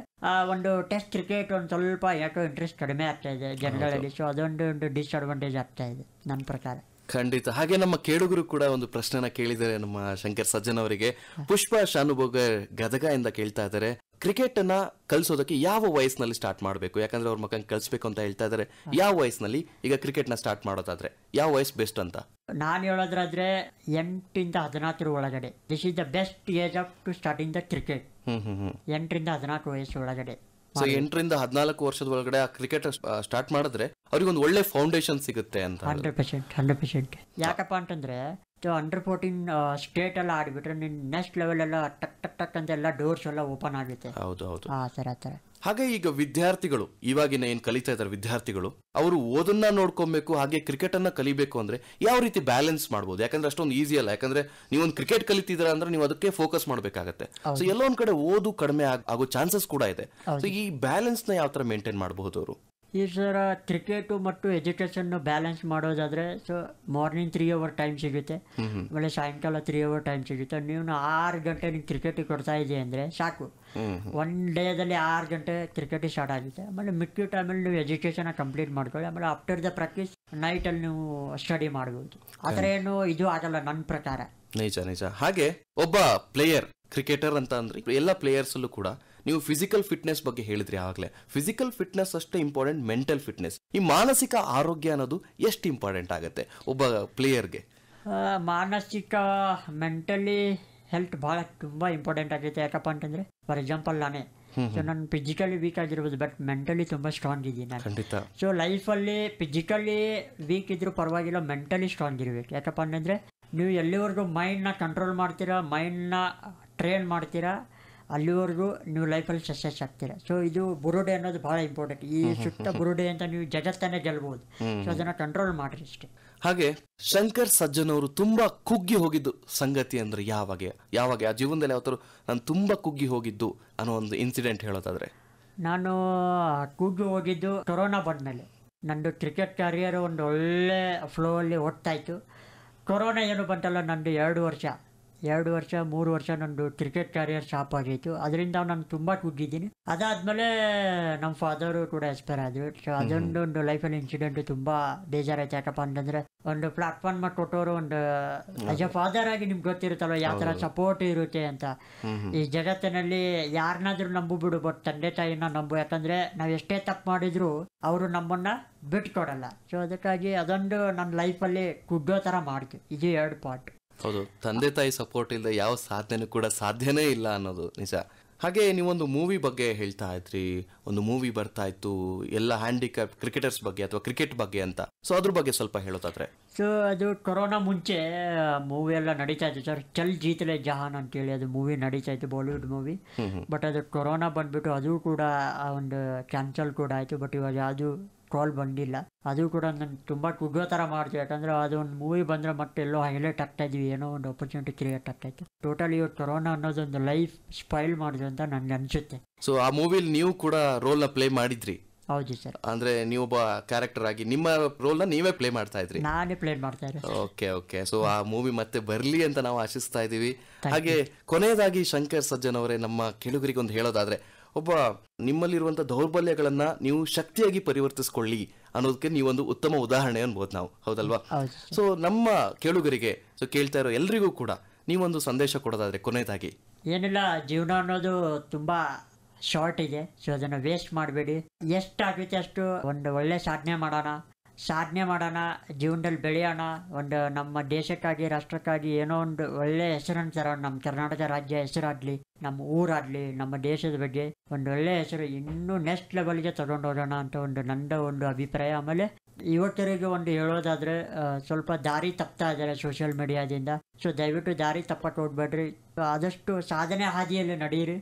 ಒಂದು ಟೆಸ್ಟ್ ಕ್ರಿಕೆಟ್ ಒಂದು ಸ್ವಲ್ಪ ಯಾಕೋ ಇಂಟ್ರೆಸ್ಟ್ ಕಡಿಮೆ ಆಗ್ತಾ ಇದೆ ಜನಗಳಲ್ಲಿ. ಸೊ ಅದೊಂದು ಡಿಸ್ಅಡ್ವಾಂಟೇಜ್ ಆಗ್ತಾ ಇದೆ ನನ್ನ ಪ್ರಕಾರ. ಖಂಡಿತ. ಹಾಗೆ ನಮ್ಮ ಕೇಳುಗರು ಕೂಡ ಒಂದು ಪ್ರಶ್ನೆನ ಕೇಳಿದ್ದಾರೆ ನಮ್ಮ ಶಂಕರ್ ಸಜ್ಜನ್ ಅವರಿಗೆ. ಪುಷ್ಪ ಶಾನುಭೋಗರ್ ಗದಗ ಇಂದ ಕೇಳ್ತಾ ಇದ್ದಾರೆ, ಕ್ರಿಕೆಟ್ ಅನ್ನ ಕಲಿಸೋದಕ್ಕೆ ಯಾವ ವಯಸ್ಸಿನಲ್ಲಿ ಸ್ಟಾರ್ಟ್ ಮಾಡಬೇಕು? ಯಾಕಂದ್ರೆ ಅವ್ರ ಮಕ್ಕಳಿಗೆ ಕಲಿಸ್ಬೇಕು ಅಂತ ಹೇಳ್ತಾ ಇದ್ದಾರೆ. ಯಾವ ವಯಸ್ಸಿನಲ್ಲಿ ಈಗ ಕ್ರಿಕೆಟ್ ನ ಸ್ಟಾರ್ಟ್ ಮಾಡೋದಾದ್ರೆ ಯಾವ ವಯಸ್ಸು ಬೆಸ್ಟ್ ಅಂತ ನಾನು ಹೇಳೋದ್ರಾದ್ರೆ 8 ಇಂದ 14 ಒಳಗಡೆ. This is the best age of to starting the cricket. 8 ಇಂದ 14 ವಯಸ್ಸು ಒಳಗಡೆ. ಸೊ 8 ರಿಂದ 14 ವರ್ಷದ ಒಳಗಡೆ ಆ ಕ್ರಿಕೆಟ್ ಸ್ಟಾರ್ಟ್ ಮಾಡಿದ್ರೆ ಅವ್ರಿಗೆ ಒಂದು ಒಳ್ಳೆ ಫೌಂಡೇಶನ್ ಸಿಗುತ್ತೆ ಅಂತ. 100%. ಯಾಕಪ್ಪ ಅಂತಂದ್ರೆ ಅಂಡರ್ 14 ಸ್ಟೇಟ್ ಎಲ್ಲ ಆಡ್ಬಿಟ್ರೆ ನಿನ್ ನೆಕ್ಸ್ಟ್ ಲೆವೆಲ್ ಎಲ್ಲ ಟಕ್ ಟಕ್ ಟಕ್ ಅಂತ ಎಲ್ಲ ಡೋರ್ಸ್ ಎಲ್ಲ ಓಪನ್ ಆಗುತ್ತೆ. ಹೌದು. ಸರ್ ಆತರ. ಹಾಗೆ ಈಗ ವಿದ್ಯಾರ್ಥಿಗಳು, ಇವಾಗಿನ ಏನ್ ಕಲಿತಾ ಇದ್ದಾರೆ ವಿದ್ಯಾರ್ಥಿಗಳು, ಅವರು ಓದನ್ನ ನೋಡ್ಕೊಬೇಕು, ಹಾಗೆ ಕ್ರಿಕೆಟ್ ಅನ್ನ ಕಲಿಬೇಕು ಅಂದ್ರೆ ಯಾವ ರೀತಿ ಬ್ಯಾಲೆನ್ಸ್ ಮಾಡ್ಬೋದು? ಯಾಕಂದ್ರೆ ಅಷ್ಟೊಂದು ಈಸಿ ಅಲ್ಲ. ಯಾಕಂದ್ರೆ ನೀವೊಂದು ಕ್ರಿಕೆಟ್ ಕಲಿತಿದ್ರ ಅಂದ್ರೆ ನೀವು ಅದಕ್ಕೆ ಫೋಕಸ್ ಮಾಡ್ಬೇಕಾಗತ್ತೆ. ಸೊ ಎಲ್ಲೋ ಒಂದ್ ಕಡೆ ಓದು ಕಡಿಮೆ ಆಗೋ ಚಾನ್ಸಸ್ ಕೂಡ ಇದೆ. ಸೊ ಈ ಬ್ಯಾಲೆನ್ಸ್ ನ ಯಾವ ತರ ಮೇಂಟೈನ್ ಮಾಡಬಹುದು ಅವರು? ಈ ಸರ ಕ್ರಿಕೆಟು ಮತ್ತು ಎಜುಕೇಷನ್ ಬ್ಯಾಲೆನ್ಸ್ ಮಾಡೋದಾದ್ರೆ, ಸೊ ಮಾರ್ನಿಂಗ್ 3 ಅವರ್ ಟೈಮ್ ಸಿಗುತ್ತೆ, ಆಮೇಲೆ ಸಾಯಂಕಾಲ 3 ಅವರ್ ಟೈಮ್ ಸಿಗುತ್ತೆ. ನೀವು 6 ಗಂಟೆ ನೀವು ಕ್ರಿಕೆಟಿಗೆ ಕೊಡ್ತಾ ಇದೆ ಅಂದರೆ ಸಾಕು. ಒನ್ ಡೇದಲ್ಲಿ 6 ಗಂಟೆ ಕ್ರಿಕೆಟಿಗೆ ಸ್ಟಾರ್ಟ್ ಆಗುತ್ತೆ. ಆಮೇಲೆ ಮಿಕ್ಕಿ ಟೈಮಲ್ಲಿ ನೀವು ಎಜುಕೇಷನ್ ಕಂಪ್ಲೀಟ್ ಮಾಡ್ಕೊಳ್ಳಿ. ಆಮೇಲೆ ಆಫ್ಟರ್ ದ ಪ್ರಾಕ್ಟೀಸ್ ನೈಟಲ್ಲಿ ನೀವು ಸ್ಟಡಿ ಮಾಡ್ಬೋದು. ಆ ಥರ ಏನು ಇದು ಆಗಲ್ಲ ನನ್ನ ಪ್ರಕಾರ. ನಿಜ. ಹಾಗೆ ಒಬ್ಬ ಪ್ಲೇಯರ್, ಕ್ರಿಕೆಟರ್ ಅಂತ ಅಂದ್ರೆ ಎಲ್ಲ ಪ್ಲೇಯರ್ಸ್ ಅಲ್ಲೂ ಕೂಡ ನೀವು ಫಿಸಿಕಲ್ ಫಿಟ್ನೆಸ್ ಬಗ್ಗೆ ಹೇಳಿದ್ರಿ ಆವಾಗಲೇ. ಫಿಸಿಕಲ್ ಫಿಟ್ನೆಸ್ ಅಷ್ಟೇ ಇಂಪಾರ್ಟೆಂಟ್, ಮೆಂಟಲ್ ಫಿಟ್ನೆಸ್, ಈ ಮಾನಸಿಕ ಆರೋಗ್ಯ ಅನ್ನೋದು ಎಷ್ಟು ಇಂಪಾರ್ಟೆಂಟ್ ಆಗುತ್ತೆ ಒಬ್ಬ ಪ್ಲೇಯರ್ಗೆ? ಮಾನಸಿಕ ಮೆಂಟಲಿ ಹೆಲ್ತ್ ಭಾಳ ತುಂಬ ಇಂಪಾರ್ಟೆಂಟ್ ಆಗುತ್ತೆ. ಯಾಕಪ್ಪ ಅಂತಂದ್ರೆ, ಫಾರ್ ಎಕ್ಸಾಂಪಲ್ ನಾನೇ, ಸೊ ನಾನು ಫಿಸಿಕಲಿ ವೀಕ್ ಆಗಿರ್ಬೋದು, ಬಟ್ ಮೆಂಟಲಿ ತುಂಬ ಸ್ಟ್ರಾಂಗ್ ಇದ್ದೀನಿ ನಾನು. ಖಂಡಿತ. ಸೊ ಲೈಫಲ್ಲಿ ಫಿಸಿಕಲಿ ವೀಕ್ ಇದ್ರೂ ಪರವಾಗಿಲ್ಲ, ಮೆಂಟಲಿ ಸ್ಟ್ರಾಂಗ್ ಇರಬೇಕು. ಯಾಕಪ್ಪ ಅಂತಂದರೆ, ನೀವು ಎಲ್ಲಿವರೆಗೂ ಮೈಂಡ್ನ ಕಂಟ್ರೋಲ್ ಮಾಡ್ತೀರಾ, ಮೈಂಡ್ನ ಟ್ರೈನ್ ಮಾಡ್ತೀರಾ, ಅಲ್ಲಿವರೆಗೂ ನೀವು ಲೈಫಲ್ಲಿ ಸಕ್ಸಸ್ ಆಗ್ತೀರಾ. ಸೊ ಇದು ಬುರುಡೆ ಅನ್ನೋದು ಬಹಳ ಇಂಪಾರ್ಟೆಂಟ್. ಈ ಸುತ್ತ ಬುರುಡೆ ಅಂತ ನೀವು ಜಗತ್ತನ್ನೇ ಗೆಲ್ಬಹುದು. ಸೊ ಅದನ್ನ ಕಂಟ್ರೋಲ್ ಮಾಡ್ರಿ ಅಷ್ಟೇ. ಹಾಗೆ ಶಂಕರ್ ಸಜ್ಜನ್ ಅವರು ತುಂಬಾ ಕುಗ್ಗಿ ಹೋಗಿದ್ದು ಸಂಗತಿ ಅಂದ್ರೆ ಯಾವಾಗ ಆ ಜೀವನದಲ್ಲಿ ಯಾವತ್ತಾರು ನಾನು ತುಂಬಾ ಕುಗ್ಗಿ ಹೋಗಿದ್ದು ಅನ್ನೋ ಒಂದು ಇನ್ಸಿಡೆಂಟ್ ಹೇಳೋದಾದ್ರೆ? ನಾನು ಕುಗ್ಗಿ ಹೋಗಿದ್ದು ಕೊರೋನಾ ಬಂದ್ಮೇಲೆ. ನಂದು ಕ್ರಿಕೆಟ್ ಕ್ಯಾರಿಯರ್ ಒಂದು ಒಳ್ಳೆ ಫ್ಲೋ ಅಲ್ಲಿ ಓಡ್ತಾ ಇತ್ತು. ಕೊರೋನಾ ಏನು ಬಂತಲ್ಲ, ನಂದು 2 ವರ್ಷ 3 ವರ್ಷ ನಂದು ಕ್ರಿಕೆಟ್ ಕ್ಯಾರಿಯರ್ ಸ್ಟಾಪ್ ಆಗಿತ್ತು. ಅದರಿಂದ ನಾನು ತುಂಬ ಕುಗ್ಗಿದ್ದೀನಿ. ಅದಾದಮೇಲೆ ನಮ್ಮ ಫಾದರು ಕೂಡ ಎಕ್ಸ್ಪೈರ್ ಆದರು. ಸೊ ಅದೊಂದು ಲೈಫಲ್ಲಿ ಇನ್ಸಿಡೆಂಟ್ ತುಂಬ ಬೇಜಾರಾಯ್ತು. ಯಾಕಪ್ಪ ಅಂತಂದರೆ, ಒಂದು ಪ್ಲಾಟ್ಫಾರ್ಮ್ ಕೊಟ್ಟವರು ಒಂದು ಆಸ್ ಎ ಫಾದರ್ ಆಗಿ ನಿಮ್ಗೆ ಗೊತ್ತಿರುತ್ತಲ್ಲ ಯಾವ ಥರ ಸಪೋರ್ಟ್ ಇರುತ್ತೆ ಅಂತ. ಈ ಜಗತ್ತಿನಲ್ಲಿ ಯಾರನ್ನಾದ್ರೂ ನಂಬು, ಬಟ್ ತಂದೆ ತಾಯಿನ ನಂಬು. ಯಾಕಂದರೆ ನಾವು ಎಷ್ಟೇ ತಪ್ಪು ಮಾಡಿದ್ರು ಅವರು ನಮ್ಮನ್ನು ಬಿಟ್ಕೊಡಲ್ಲ. ಸೊ ಅದಕ್ಕಾಗಿ ಅದೊಂದು ನನ್ನ ಲೈಫಲ್ಲಿ ಕುಗ್ಗೋ ಥರ ಮಾಡ್ತು. ಇದು 2 ಪಾರ್ಟ್. ಹೌದು, ತಂದೆ ತಾಯಿ ಸಪೋರ್ಟ್ ಇಲ್ಲದೆ ಯಾವ ಸಾಧನೆ ಕೂಡ ಸಾಧ್ಯನೇ ಇಲ್ಲ ಅನ್ನೋದು ನಿಜ. ಹಾಗೆ ನೀವೊಂದು ಮೂವಿ ಬಗ್ಗೆ ಹೇಳ್ತಾ ಇದ್ರಿ, ಒಂದು ಮೂವಿ ಬರ್ತಾ ಇತ್ತು ಎಲ್ಲ ಹ್ಯಾಂಡಿಕ್ಯಾಪ್ ಕ್ರಿಕೆಟರ್ಸ್ ಬಗ್ಗೆ ಅಥವಾ ಕ್ರಿಕೆಟ್ ಬಗ್ಗೆ ಅಂತ. ಸೊ ಅದ್ರ ಬಗ್ಗೆ ಸ್ವಲ್ಪ ಹೇಳೋದಾದ್ರೆ? ಸೊ ಅದು ಕೊರೋನಾ ಮುಂಚೆ ಮೂವಿ ಎಲ್ಲ ನಡೀತಾ ಇತ್ತು ಸರ್. ಚಲ್ ಜೀತಲೆ ಜಹಾನ್ ಅಂತೇಳಿ ಅದು ಮೂವಿ ನಡೀತಾ ಇತ್ತು, ಬಾಲಿವುಡ್ ಮೂವಿ. ಬಟ್ ಅದು ಕೊರೋನಾ ಬಂದ್ಬಿಟ್ಟು ಅದು ಕೂಡ ಒಂದು ಕ್ಯಾನ್ಸಲ್ ಕೂಡ ಆಯಿತು. ಬಟ್ ಇವಾಗ ಅದು ಕಾಲ್ ಬಂದಿಲ್ಲ. ಅದು ಕೂಡ ನಾನು ತುಂಬ ಕುಗ್ಗೋ ಥರ ಮಾಡ್ತೀವಿ, ಯಾಕಂದರೆ ಅದು ಒಂದು ಮೂವಿ ಬಂದರೆ ಮತ್ತೆ ಎಲ್ಲೋ ಹೈಲೈಟ್ ಆಗ್ತಾ ಇದೀವಿ, ಏನೋ ಒಂದು ಆಪರ್ಚುನಿಟಿ ಕ್ರಿಯೇಟ್ ಆಗ್ತಾಯಿತ್ತು. ಟೋಟಲಿ ಇವತ್ತು ಕೊರೋನಾ ಅನ್ನೋದೊಂದು ಲೈಫ್ ಸ್ಪೈಲ್ ಮಾಡಿದೆ ಅಂತ ನನಗೆ ಅನಿಸುತ್ತೆ. ಸೊ ಆ ಮೂವಿಲಿ ನೀವು ಕೂಡ ರೋಲ್ನ ಪ್ಲೇ ಮಾಡಿದ್ರಿ. ಹೌದು ಸರ್. ಅಂದ್ರೆ ನೀವೊಬ್ಬ ಕ್ಯಾರೆಕ್ಟರ್ ಆಗಿ ನಿಮ್ಮ ರೋಲ್ನ ನೀವೇ ಪ್ಲೇ ಮಾಡ್ತಾ ಇದ್ರಿ. ನಾನೇ ಪ್ಲೇ ಮಾಡ್ತಾ ಇದ್ದೆ. ಓಕೆ. ಸೊ ಆ ಮೂವಿ ಮತ್ತೆ ಬರ್ಲಿ ಅಂತ ನಾವು ಆಶಿಸ್ತಾ ಇದೀವಿ. ಹಾಗೆ ಕೊನೆಯದಾಗಿ ಶಂಕರ್ ಸಜ್ಜನ್ ಅವರೇ, ನಮ್ಮ ಕೇಳುಗರಿಗೆ ಒಂದು ಹೇಳೋದಾದ್ರೆ, ಒಬ್ಬ ನಿಮ್ಮಲ್ಲಿರುವಂತ ದೌರ್ಬಲ್ಯಗಳನ್ನ ನೀವು ಶಕ್ತಿಯಾಗಿ ಪರಿವರ್ತಿಸ್ಕೊಳ್ಳಿ ಅನ್ನೋದಕ್ಕೆ ನೀವೊಂದು ಉತ್ತಮ ಉದಾಹರಣೆ ಅನ್ಬೋದು ನಾವು, ಹೌದಲ್ವಾ? ಸೊ ನಮ್ಮ ಕೇಳುಗರಿಗೆ, ಸೊ ಕೇಳ್ತಾ ಇರೋ ಎಲ್ರಿಗೂ ಕೂಡ ನೀವೊಂದು ಸಂದೇಶ ಕೊಡೋದಾದ್ರೆ ಕೊನೆಯದಾಗಿ. ಏನಿಲ್ಲ, ಜೀವನ ಅನ್ನೋದು ತುಂಬಾ ಶಾರ್ಟ್ ಇದೆ. ಸೊ ಅದನ್ನು ವೇಸ್ಟ್ ಮಾಡಬೇಡಿ. ಎಷ್ಟಾಗುತ್ತೆ ಅಷ್ಟು ಒಂದು ಒಳ್ಳೆ ಸಾಧನೆ ಮಾಡೋಣ, ಜೀವನದಲ್ಲಿ ಬೆಳೆಯೋಣ. ಒಂದು ನಮ್ಮ ದೇಶಕ್ಕಾಗಿ, ರಾಷ್ಟ್ರಕ್ಕಾಗಿ ಏನೋ ಒಂದು ಒಳ್ಳೆ ಹೆಸರನ್ನು ತರೋಣ. ನಮ್ಮ ಕರ್ನಾಟಕ ರಾಜ್ಯ ಹೆಸರಾಗಲಿ, ನಮ್ಮ ಊರಾಗಲಿ, ನಮ್ಮ ದೇಶದ ಬಗ್ಗೆ ಒಂದು ಒಳ್ಳೆ ಹೆಸರು ಇನ್ನೂ ನೆಕ್ಸ್ಟ್ ಲೆವೆಲ್ಗೆ ತಗೊಂಡು ಹೋಗೋಣ ಅಂತ ನಂದು ಒಂದು ಅಭಿಪ್ರಾಯ. ಆಮೇಲೆ ಯುವಕರಿಗೆ ಒಂದು ಹೇಳೋದಾದ್ರೆ, ಸ್ವಲ್ಪ ದಾರಿ ತಪ್ತಾ ಇದ್ದಾರೆ ಸೋಷಿಯಲ್ ಮೀಡಿಯಾದಿಂದ. ಸೊ ದಯವಿಟ್ಟು ದಾರಿ ತಪ್ಪಕ್ಕೆ ಹೋಗ್ಬೇಡ್ರಿ. ಆದಷ್ಟು ಸಾಧನೆ ಹಾದಿಯಲ್ಲಿ ನಡೆಯಿರಿ.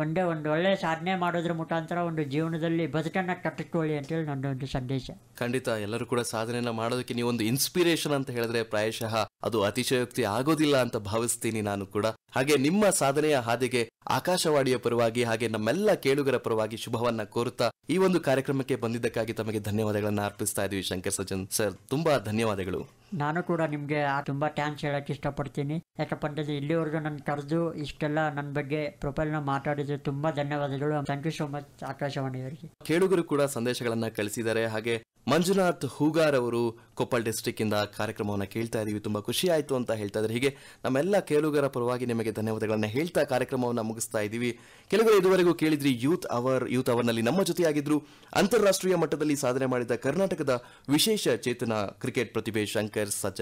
ಒಂದು ಒಳ್ಳೆ ಸಾಧನೆ ಮಾಡೋದ್ರ ಮುಖಾಂತರ ಒಂದು ಜೀವನದಲ್ಲಿ ಬದುಕನ್ನು ಕಟ್ಟಿಕೊಳ್ಳಿ ಅಂತೇಳಿ ನನ್ನೊಂದು ಸಂದೇಶ. ಖಂಡಿತ ಎಲ್ಲರೂ ಕೂಡ ಸಾಧನೆಯನ್ನ ಮಾಡೋದಕ್ಕೆ ನೀವೊಂದು ಇನ್ಸ್ಪಿರೇಷನ್ ಅಂತ ಹೇಳಿದ್ರೆ ಪ್ರಾಯಶಃ ಅದು ಅತಿಶಯೋಕ್ತಿ ಆಗೋದಿಲ್ಲ ಅಂತ ಭಾವಿಸ್ತೀನಿ ನಾನು ಕೂಡ. ಹಾಗೆ ನಿಮ್ಮ ಸಾಧನೆಯ ಹಾದಿಗೆ ಆಕಾಶವಾಣಿಯ ಪರವಾಗಿ ಹಾಗೆ ನಮ್ಮೆಲ್ಲ ಕೇಳುಗರ ಪರವಾಗಿ ಶುಭವನ್ನ ಕೋರುತ್ತಾ ಈ ಒಂದು ಕಾರ್ಯಕ್ರಮಕ್ಕೆ ಬಂದಿದ್ದಕ್ಕಾಗಿ ತಮಗೆ ಧನ್ಯವಾದಗಳನ್ನ ಅರ್ಪಿಸ್ತಾ ಇದೀವಿ ಶಂಕರ್ ಸಜ್ಜನ್ ಸರ್. ತುಂಬಾ ಧನ್ಯವಾದಗಳು. ನಾನು ಕೂಡ ನಿಮಗೆ ತುಂಬಾ ಥ್ಯಾಂಕ್ಸ್ ಹೇಳಕ್ಕೆ ಇಷ್ಟಪಡ್ತೀನಿ. ಯಾಕಪ್ಪ ಅಂತಂದ್ರೆ ಇಲ್ಲಿವರೆಗೂ ನನ್ನ ಕರೆದು ಇಷ್ಟೆಲ್ಲ ನನ್ನ ಬಗ್ಗೆ ಪ್ರೊಫೈಲ್ನ ಮಾತಾಡಿದ್ರೆ ತುಂಬಾ ಧನ್ಯವಾದಗಳು. ಥ್ಯಾಂಕ್ ಯು ಸೋ ಮಚ್ ಆಕಾಶವಾಣಿಯವರಿಗೆ. ಕೇಳುಗರು ಕೂಡ ಸಂದೇಶಗಳನ್ನ ಕಳಿಸಿದ್ದಾರೆ. ಹಾಗೆ ಮಂಜುನಾಥ್ ಹೂಗಾರ್ ಅವರು ಕೊಪ್ಪಳ ಡಿಸ್ಟ್ರಿಕ್ಟ್ ಇಂದ ಕಾರ್ಯಕ್ರಮವನ್ನು ಕೇಳ್ತಾ ಇದೀವಿ, ತುಂಬಾ ಖುಷಿ ಆಯ್ತು ಅಂತ ಹೇಳ್ತಾ ಇದ್ದಾರೆ. ಹೀಗೆ ನಮ್ಮೆಲ್ಲ ಕೇಳುಗರ ಪರವಾಗಿ ನಿಮಗೆ ಧನ್ಯವಾದಗಳನ್ನ ಹೇಳ್ತಾ ಕಾರ್ಯಕ್ರಮವನ್ನು ಮುಗಿಸ್ತಾ ಇದೀವಿ. ಕೆಲವರು ಇದುವರೆಗೂ ಕೇಳಿದ್ರಿ ಯೂತ್ ಅವರ್ನಲ್ಲಿ ನಮ್ಮ ಜೊತೆಯಾಗಿದ್ರು ಅಂತಾರಾಷ್ಟ್ರೀಯ ಮಟ್ಟದಲ್ಲಿ ಸಾಧನೆ ಮಾಡಿದ ಕರ್ನಾಟಕದ ವಿಶೇಷ ಚೇತನ ಕ್ರಿಕೆಟ್ ಪ್ರತಿಭೆ ಶಂಕರ್ ಸಜ್ಜನ್.